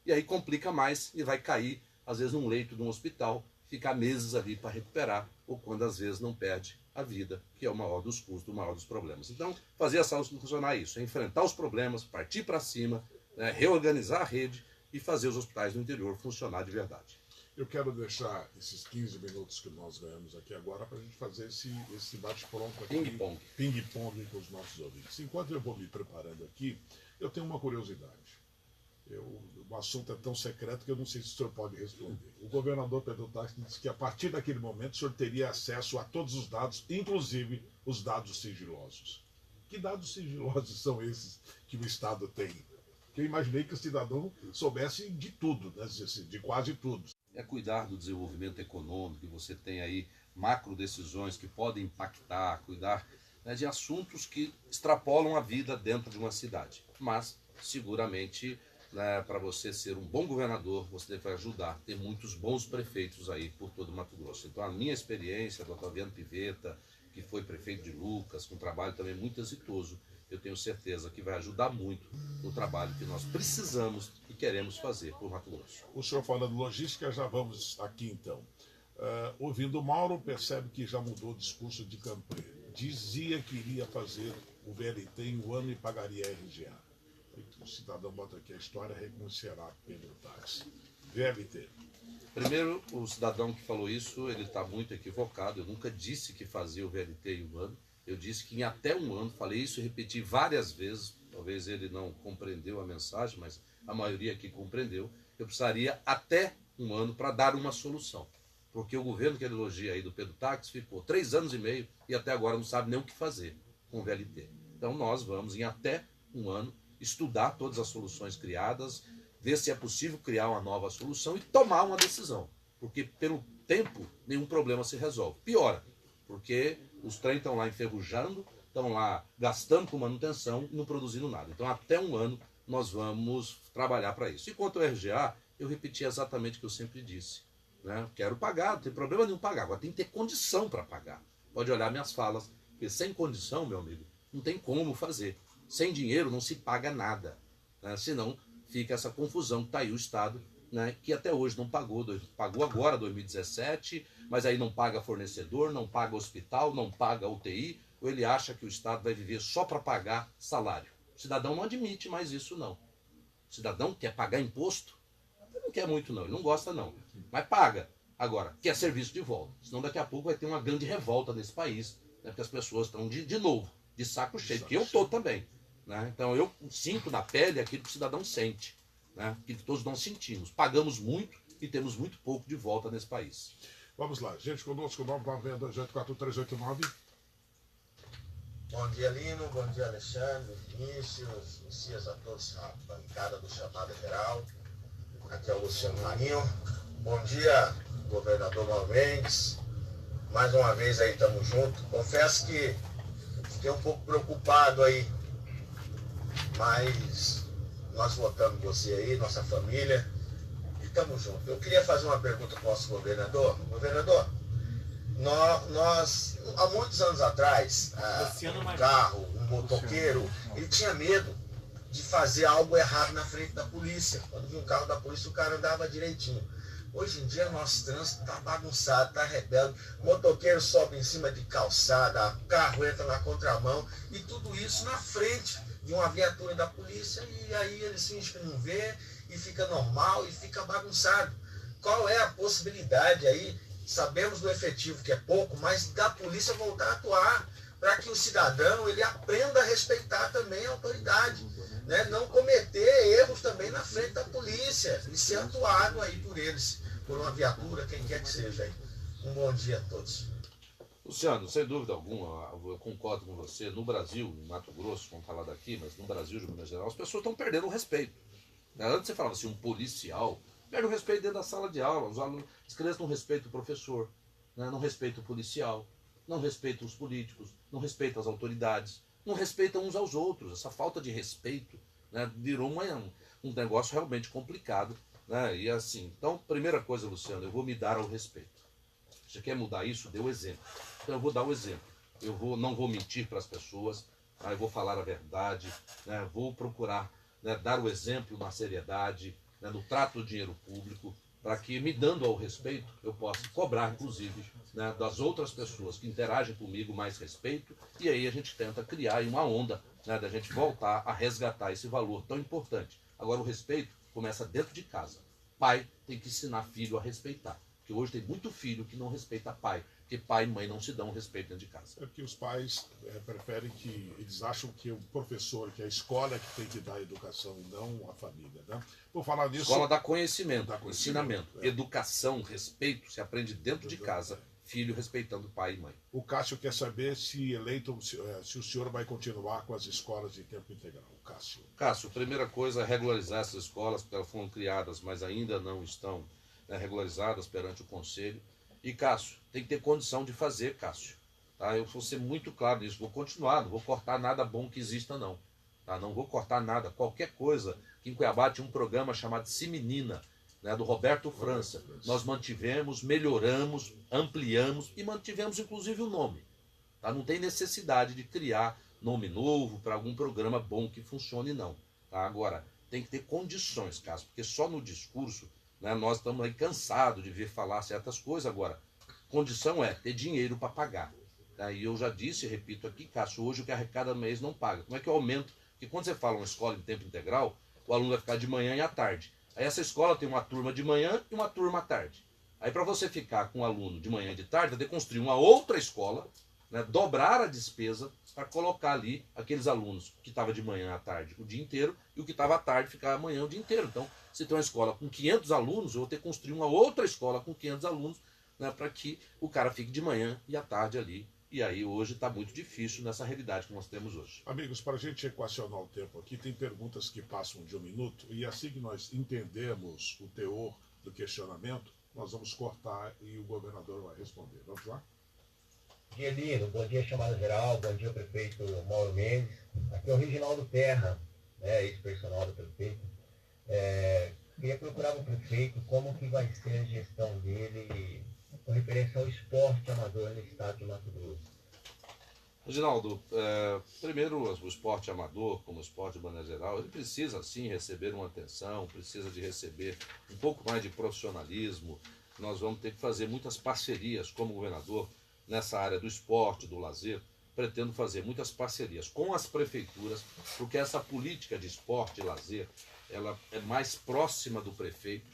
E aí complica mais e vai cair, às vezes, num leito de um hospital, ficar meses ali para recuperar, ou quando às vezes não perde a vida, que é o maior dos custos, o maior dos problemas. Então, fazer a saúde funcionar é isso, é enfrentar os problemas, partir para cima, né, reorganizar a rede e fazer os hospitais do interior funcionar de verdade. Eu quero deixar esses 15 minutos que nós ganhamos aqui agora para a gente fazer esse bate-pronto aqui. Ping-pong. Ping-pong com os nossos ouvintes. Enquanto eu vou me preparando aqui, eu tenho uma curiosidade. O assunto é tão secreto que eu não sei se o senhor pode responder. O governador Pedro Táxi disse que a partir daquele momento o senhor teria acesso a todos os dados, inclusive os dados sigilosos. Que dados sigilosos são esses que o Estado tem? Porque eu imaginei que o cidadão soubesse de tudo, né? De quase tudo. É cuidar do desenvolvimento econômico, que você tem aí macro decisões que podem impactar, cuidar, né, de assuntos que extrapolam a vida dentro de uma cidade. Mas, seguramente, né, para você ser um bom governador, você deve ajudar a ter muitos bons prefeitos aí por todo o Mato Grosso. Então, a minha experiência do Otaviano Pivetta, que foi prefeito de Lucas, com um trabalho também muito exitoso, eu tenho certeza que vai ajudar muito no trabalho que nós precisamos e queremos fazer por Mato Grosso. O senhor falando logística, já vamos aqui então. Ouvindo o Mauro, percebe que já mudou o discurso de campanha. Dizia que iria fazer o VLT em um ano e pagaria a RGA. O cidadão bota aqui a história, renunciará Pedro Táxi. VLT. Primeiro, o cidadão que falou isso, ele está muito equivocado. Eu nunca disse que fazia o VLT em um ano. Eu disse que em até um ano, falei isso e repeti várias vezes, talvez ele não compreendeu a mensagem, mas a maioria aqui compreendeu, eu precisaria até um ano para dar uma solução. Porque o governo que ele elogia aí do Pedro Táxi ficou 3 anos e meio e até agora não sabe nem o que fazer com o VLT. Então nós vamos, em até um ano, estudar todas as soluções criadas, ver se é possível criar uma nova solução e tomar uma decisão. Porque pelo tempo, nenhum problema se resolve. Piora, porque os trens estão lá enferrujando, estão lá gastando com manutenção e não produzindo nada. Então, até um ano, nós vamos trabalhar para isso. E quanto ao RGA, eu repeti exatamente o que eu sempre disse. Né? Quero pagar, não tem problema nenhum pagar. Agora tem que ter condição para pagar. Pode olhar minhas falas, porque sem condição, meu amigo, não tem como fazer. Sem dinheiro não se paga nada. Né? Senão fica essa confusão que está aí o Estado, né, que até hoje não pagou. Pagou agora 2017, mas aí não paga fornecedor, não paga hospital, não paga UTI, ou ele acha que o Estado vai viver só para pagar salário. O cidadão não admite mais isso, não. O cidadão quer pagar imposto? Ele não quer muito, não. Ele não gosta, não. Mas paga. Agora, quer serviço de volta. Senão daqui a pouco vai ter uma grande revolta nesse país, né, porque as pessoas estão de novo, de saco cheio, que eu estou também. Né? Então eu sinto na pele aquilo que o cidadão sente, né? Que todos nós sentimos. Pagamos muito e temos muito pouco de volta nesse país. Vamos lá, gente conosco, 992844389. Bom dia, Lino. Bom dia, Alexandre, Vinícius, Messias, a todos, a bancada do Chamado Geral. Aqui é o Luciano Marinho. Bom dia, governador Mauro Mendes. Mais uma vez aí, estamos juntos. Confesso que fiquei um pouco preocupado aí, mas nós votamos você aí, nossa família, e estamos juntos. Eu queria fazer uma pergunta para o nosso governador. Governador, nós há muitos anos atrás, um carro, um motoqueiro, ele tinha medo de fazer algo errado na frente da polícia. Quando vinha um carro da polícia, o cara andava direitinho. Hoje em dia, nosso trânsito está bagunçado, está rebelde. Motoqueiro sobe em cima de calçada, carro entra na contramão, e tudo isso na frente de uma viatura da polícia, e aí eles fingem que não vê, e fica normal e fica bagunçado. Qual é a possibilidade aí, sabemos do efetivo que é pouco, mas da polícia voltar a atuar para que o cidadão ele aprenda a respeitar também a autoridade, né? Não cometer erros também na frente da polícia e ser atuado aí por eles, por uma viatura, quem quer que seja aí. Um bom dia a todos. Luciano, sem dúvida alguma, eu concordo com você. No Brasil, em Mato Grosso, vamos falar daqui, mas no Brasil, de maneira geral, as pessoas estão perdendo o respeito. Antes você falava assim, um policial perde o respeito dentro da sala de aula. Os alunos, as crianças não respeitam o professor, né? Não respeitam o policial, não respeitam os políticos, não respeitam as autoridades, não respeitam uns aos outros. Essa falta de respeito, né, virou um negócio realmente complicado, né? E assim, então, primeira coisa, Luciano, eu vou me dar ao respeito. Você quer mudar isso? Dê o exemplo. Então eu vou dar o exemplo. Não vou mentir para as pessoas, eu vou falar a verdade, né? Vou procurar, né, dar o exemplo na seriedade, né, no trato do dinheiro público, para que, me dando ao respeito, eu possa cobrar, inclusive, né, das outras pessoas que interagem comigo mais respeito, e aí a gente tenta criar aí uma onda, né, da gente voltar a resgatar esse valor tão importante. Agora, o respeito começa dentro de casa. Pai tem que ensinar filho a respeitar. Porque hoje tem muito filho que não respeita pai, porque pai e mãe não se dão respeito dentro de casa. É que os pais preferem que, eles acham que o professor, que a escola é que tem que dar a educação e não a família, né? Por falar nisso... Escola dá conhecimento, ensinamento, educação, respeito, se aprende dentro de casa, filho respeitando pai e mãe. O Cássio quer saber se eleito, se o senhor vai continuar com as escolas de tempo integral. O Cássio. Cássio, primeira coisa é regularizar essas escolas, porque elas foram criadas, mas ainda não estão, né, regularizadas perante o Conselho. E, Cássio, tem que ter condição de fazer, Cássio. Tá? Eu vou ser muito claro nisso. Vou continuar, não vou cortar nada bom que exista, não. Tá? Não vou cortar nada. Qualquer coisa. Que em Cuiabá tinha um programa chamado Se Menina, né, do Roberto França. Nós mantivemos, melhoramos, ampliamos e mantivemos, inclusive, o nome. Tá? Não tem necessidade de criar nome novo para algum programa bom que funcione, não. Tá? Agora, tem que ter condições, Cássio, porque só no discurso, né, nós estamos aí cansados de ver falar certas coisas. Agora, condição é ter dinheiro para pagar. Tá? E eu já disse e repito aqui, Cássio, hoje o que arrecada no mês não paga. Como é que eu aumento? Porque quando você fala uma escola em tempo integral, o aluno vai ficar de manhã e à tarde. Aí essa escola tem uma turma de manhã e uma turma à tarde. Aí para você ficar com um aluno de manhã e de tarde, vai ter que construir uma outra escola, né, dobrar a despesa para colocar ali aqueles alunos que estavam de manhã à tarde o dia inteiro e o que estava à tarde ficava amanhã o dia inteiro. Então, se tem uma escola com 500 alunos, eu vou ter que construir uma outra escola com 500 alunos, né, para que o cara fique de manhã e à tarde ali. E aí hoje está muito difícil nessa realidade que nós temos hoje. Amigos, para a gente equacionar o tempo aqui, tem perguntas que passam de 1 minuto, e assim que nós entendemos o teor do questionamento, nós vamos cortar e o governador vai responder. Vamos lá? Bom dia, Lino. Bom dia, chamada geral. Bom dia, prefeito Mauro Mendes. Aqui é o Reginaldo Terra, né, ex-personal do prefeito. Queria procurar o prefeito como que vai ser a gestão dele com referência ao esporte amador no estado de Mato Grosso. Reginaldo, primeiro o esporte amador, como esporte de maneira geral, ele precisa sim receber uma atenção, precisa de receber um pouco mais de profissionalismo. Nós vamos ter que fazer muitas parcerias como governador nessa área do esporte, do lazer. Pretendo fazer muitas parcerias com as prefeituras, porque essa política de esporte e lazer, ela é mais próxima do prefeito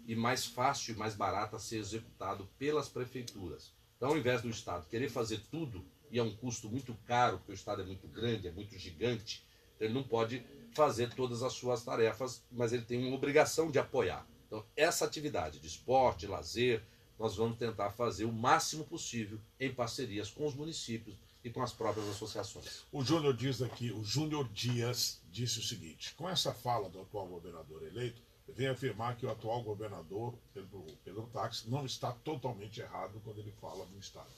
e mais fácil e mais barata a ser executado pelas prefeituras. Então, ao invés do Estado querer fazer tudo, e é um custo muito caro, porque o Estado é muito grande, é muito gigante, ele não pode fazer todas as suas tarefas, mas ele tem uma obrigação de apoiar. Então, essa atividade de esporte, lazer, nós vamos tentar fazer o máximo possível em parcerias com os municípios e com as próprias associações. O Júnior diz aqui, o Júnior Dias disse o seguinte: com essa fala do atual governador eleito, vem afirmar que o atual governador, Pedro Táxi, não está totalmente errado quando ele fala no Estado.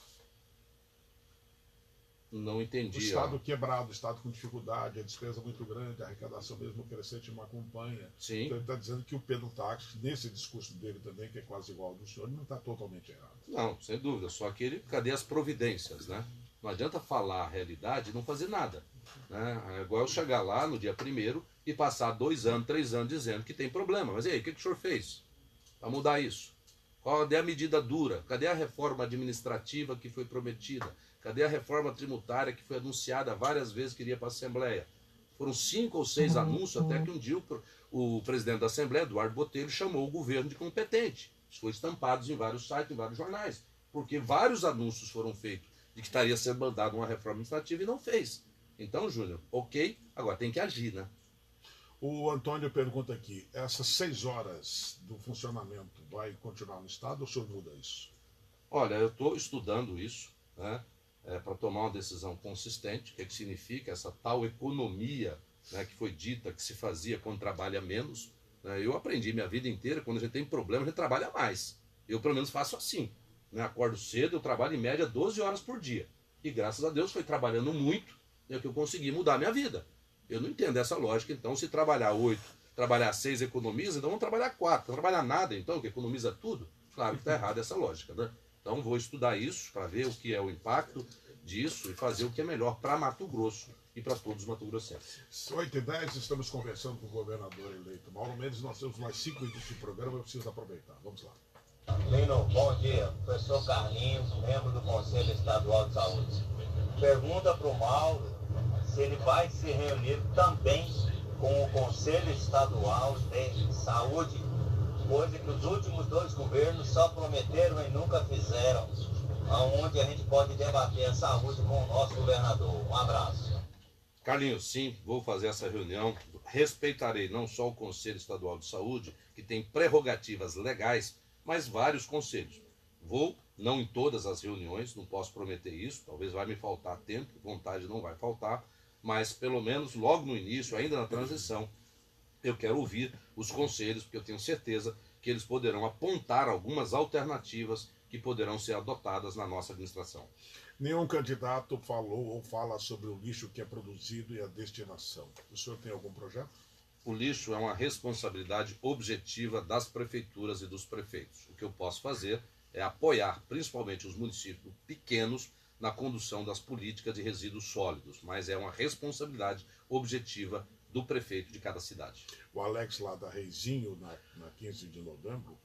Não entendi. O Estado quebrado, o Estado com dificuldade, a despesa muito grande, a arrecadação mesmo crescente não acompanha. Sim. Então ele está dizendo que o Pedro Táxi, nesse discurso dele também, que é quase igual ao do senhor, não está totalmente errado. Não, sem dúvida. Só que ele, cadê as providências, né? Não adianta falar a realidade e não fazer nada. Né? É igual eu chegar lá no dia 1º e passar 2 anos, 3 anos dizendo que tem problema. Mas e aí, o que o senhor fez para mudar isso? Cadê a medida dura? Cadê a reforma administrativa que foi prometida? Cadê a reforma tributária que foi anunciada várias vezes que iria para a Assembleia? Foram 5 ou 6 anúncios até que um dia o presidente da Assembleia, Eduardo Botelho, chamou o governo de competente. Isso foi estampado em vários sites, em vários jornais, porque vários anúncios foram feitos de que estaria sendo mandada uma reforma administrativa e não fez. Então, Júnior, ok, agora tem que agir, né? O Antônio pergunta aqui, essas 6 horas do funcionamento vai continuar no Estado ou o senhor muda isso? Olha, eu estou estudando isso, né, para tomar uma decisão consistente, o que significa essa tal economia, né, que foi dita que se fazia quando trabalha menos. Né? Eu aprendi minha vida inteira, quando a gente tem problema, a gente trabalha mais. Eu, pelo menos, faço assim. Né? Acordo cedo, eu trabalho em média 12 horas por dia. E graças a Deus foi trabalhando muito, né, que eu consegui mudar a minha vida. Eu não entendo essa lógica, então, se trabalhar 8, trabalhar 6 economiza, então vamos trabalhar 4. Não trabalhar nada, então, que economiza tudo? Claro que está errada essa lógica, né? Então, vou estudar isso para ver o que é o impacto disso e fazer o que é melhor para Mato Grosso e para todos os mato-grossenses. 8h10, estamos conversando com o governador eleito Mauro Mendes. Nós temos mais 5 minutos de programa, eu preciso aproveitar. Vamos lá. Lino, bom dia. Professor Carlinhos, membro do Conselho Estadual de Saúde. Pergunta para o Mauro se ele vai se reunir também com o Conselho Estadual de Saúde, coisa que os últimos 2 governos só prometeram e nunca fizeram, onde a gente pode debater a saúde com o nosso governador. Um abraço. Carlinhos, sim, vou fazer essa reunião. Respeitarei não só o Conselho Estadual de Saúde, que tem prerrogativas legais, mas vários conselhos. Vou, não em todas as reuniões, não posso prometer isso, talvez vai me faltar tempo, vontade não vai faltar, mas pelo menos logo no início, ainda na transição, eu quero ouvir os conselhos, porque eu tenho certeza que eles poderão apontar algumas alternativas que poderão ser adotadas na nossa administração. Nenhum candidato falou ou fala sobre o lixo que é produzido e a destinação. O senhor tem algum projeto? O lixo é uma responsabilidade objetiva das prefeituras e dos prefeitos. O que eu posso fazer é apoiar principalmente os municípios pequenos na condução das políticas de resíduos sólidos, mas é uma responsabilidade objetiva do prefeito de cada cidade. O Alex lá da Reizinho, na 15 de novembro,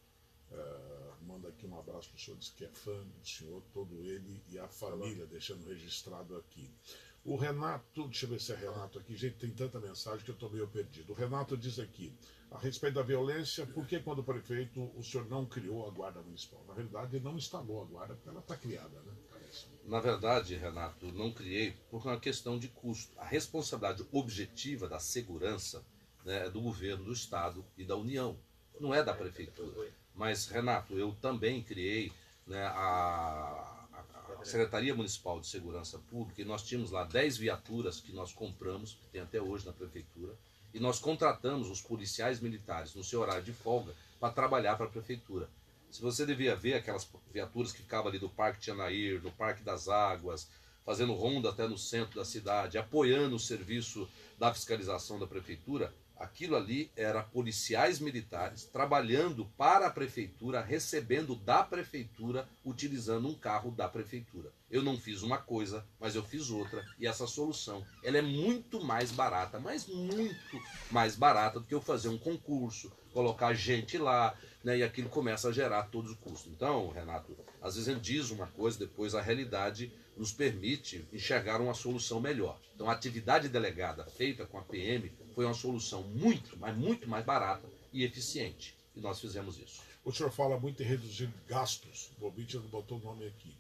manda aqui um abraço para o senhor, diz que é fã do senhor, todo ele e a família, deixando registrado aqui. O Renato, deixa eu ver se é Renato aqui, gente, tem tanta mensagem que eu estou meio perdido. O Renato diz aqui, a respeito da violência, por que quando prefeito o senhor não criou a Guarda Municipal? Na verdade, ele não instalou a Guarda, porque ela está criada, né? Na verdade, Renato, não criei por uma questão de custo. A responsabilidade objetiva da segurança, né, é do governo do Estado e da União, não é da prefeitura. Mas, Renato, eu também criei, né, a Secretaria Municipal de Segurança Pública, e nós tínhamos lá 10 viaturas que nós compramos, que tem até hoje na prefeitura, e nós contratamos os policiais militares no seu horário de folga para trabalhar para a prefeitura. Se você devia ver aquelas viaturas que ficavam ali do Parque Tianair, no Parque das Águas, fazendo ronda até no centro da cidade, apoiando o serviço da fiscalização da prefeitura, aquilo ali era policiais militares trabalhando para a prefeitura, recebendo da prefeitura, utilizando um carro da prefeitura. Eu não fiz uma coisa, mas eu fiz outra, e essa solução ela é muito mais barata, mas muito mais barata do que eu fazer um concurso, colocar gente lá, né, e aquilo começa a gerar todo o custo. Então, Renato, às vezes a gente diz uma coisa, depois a realidade nos permite enxergar uma solução melhor. Então, a atividade delegada feita com a PM foi uma solução muito, mas muito mais barata e eficiente. E nós fizemos isso. O senhor fala muito em reduzir gastos. O Bobit botou o nome aqui.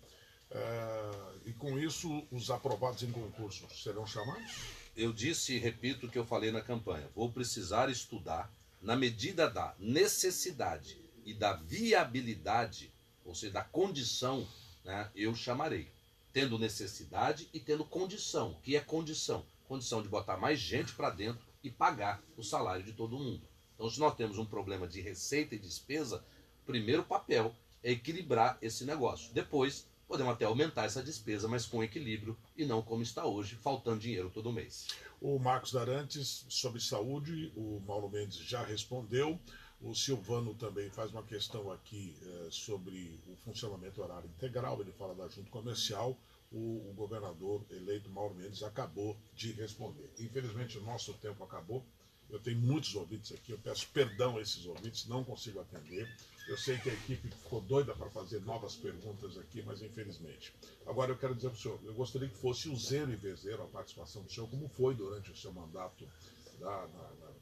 E com isso, os aprovados em concurso serão chamados? Eu disse e repito o que eu falei na campanha. Vou precisar estudar na medida da necessidade e da viabilidade, ou seja, da condição, né, eu chamarei. Tendo necessidade e tendo condição. O que é condição? Condição de botar mais gente para dentro e pagar o salário de todo mundo. Então, se nós temos um problema de receita e despesa, o primeiro papel é equilibrar esse negócio. Depois, podemos até aumentar essa despesa, mas com equilíbrio e não como está hoje, faltando dinheiro todo mês. O Marcos Darantes, sobre saúde, o Mauro Mendes já respondeu. O Silvano também faz uma questão aqui sobre o funcionamento horário integral. Ele fala da junta comercial. O governador eleito Mauro Mendes acabou de responder. Infelizmente, o nosso tempo acabou. Eu tenho muitos ouvintes aqui, eu peço perdão a esses ouvintes, não consigo atender. Eu sei que a equipe ficou doida para fazer novas perguntas aqui, mas infelizmente. Agora eu quero dizer para o senhor, eu gostaria que fosse o zero e vezeiro a participação do senhor, como foi durante o seu mandato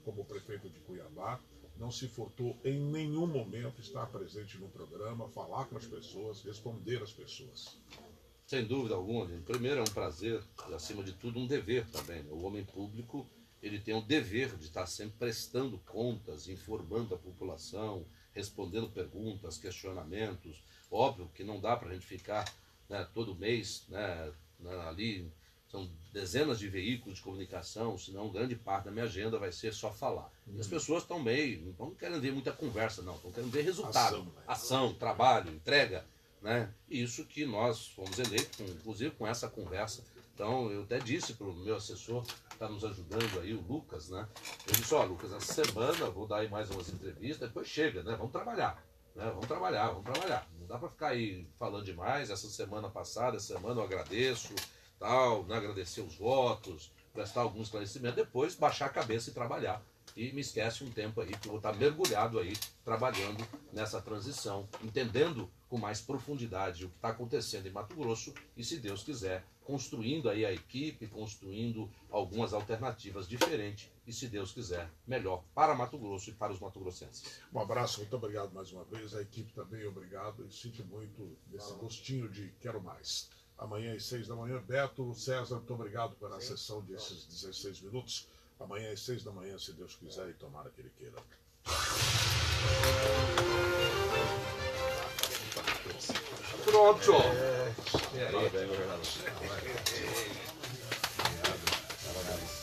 como prefeito de Cuiabá. Não se furtou em nenhum momento estar presente no programa, falar com as pessoas, responder às pessoas. Sem dúvida alguma, gente. Primeiro é um prazer e, acima de tudo, um dever também. O homem público, ele tem o dever de estar sempre prestando contas, informando a população, respondendo perguntas, questionamentos. Óbvio que não dá para a gente ficar, né, todo mês, né, ali, são dezenas de veículos de comunicação, senão grande parte da minha agenda vai ser só falar. E as pessoas estão meio, não querem ver muita conversa, não, estão querendo ver resultado, ação, trabalho, entrega. Né? Isso que nós fomos eleitos, inclusive com essa conversa. Então, eu até disse para o meu assessor, que está nos ajudando aí, o Lucas, né? Eu disse, ó, Lucas, essa semana vou dar aí mais umas entrevistas, depois chega, né? Vamos trabalhar, né? Vamos trabalhar. Não dá para ficar aí falando demais. Essa semana passada, essa semana eu agradeço, tal, né? Agradecer os votos, prestar alguns esclarecimentos, depois baixar a cabeça e trabalhar. E me esquece um tempo aí, que eu vou estar mergulhado aí, trabalhando nessa transição, entendendo com mais profundidade o que está acontecendo em Mato Grosso e, se Deus quiser, construindo aí a equipe, construindo algumas alternativas diferentes e, se Deus quiser, melhor para Mato Grosso e para os mato-grossenses. Um abraço, muito obrigado mais uma vez, a equipe também, obrigado, e sinto muito desse gostinho de quero mais. Amanhã às 6 da manhã, Beto, César, muito obrigado pela sessão desses 16 minutos. Amanhã às 6 da manhã, se Deus quiser, e tomara que Ele queira. Pronto! Parabéns, governador.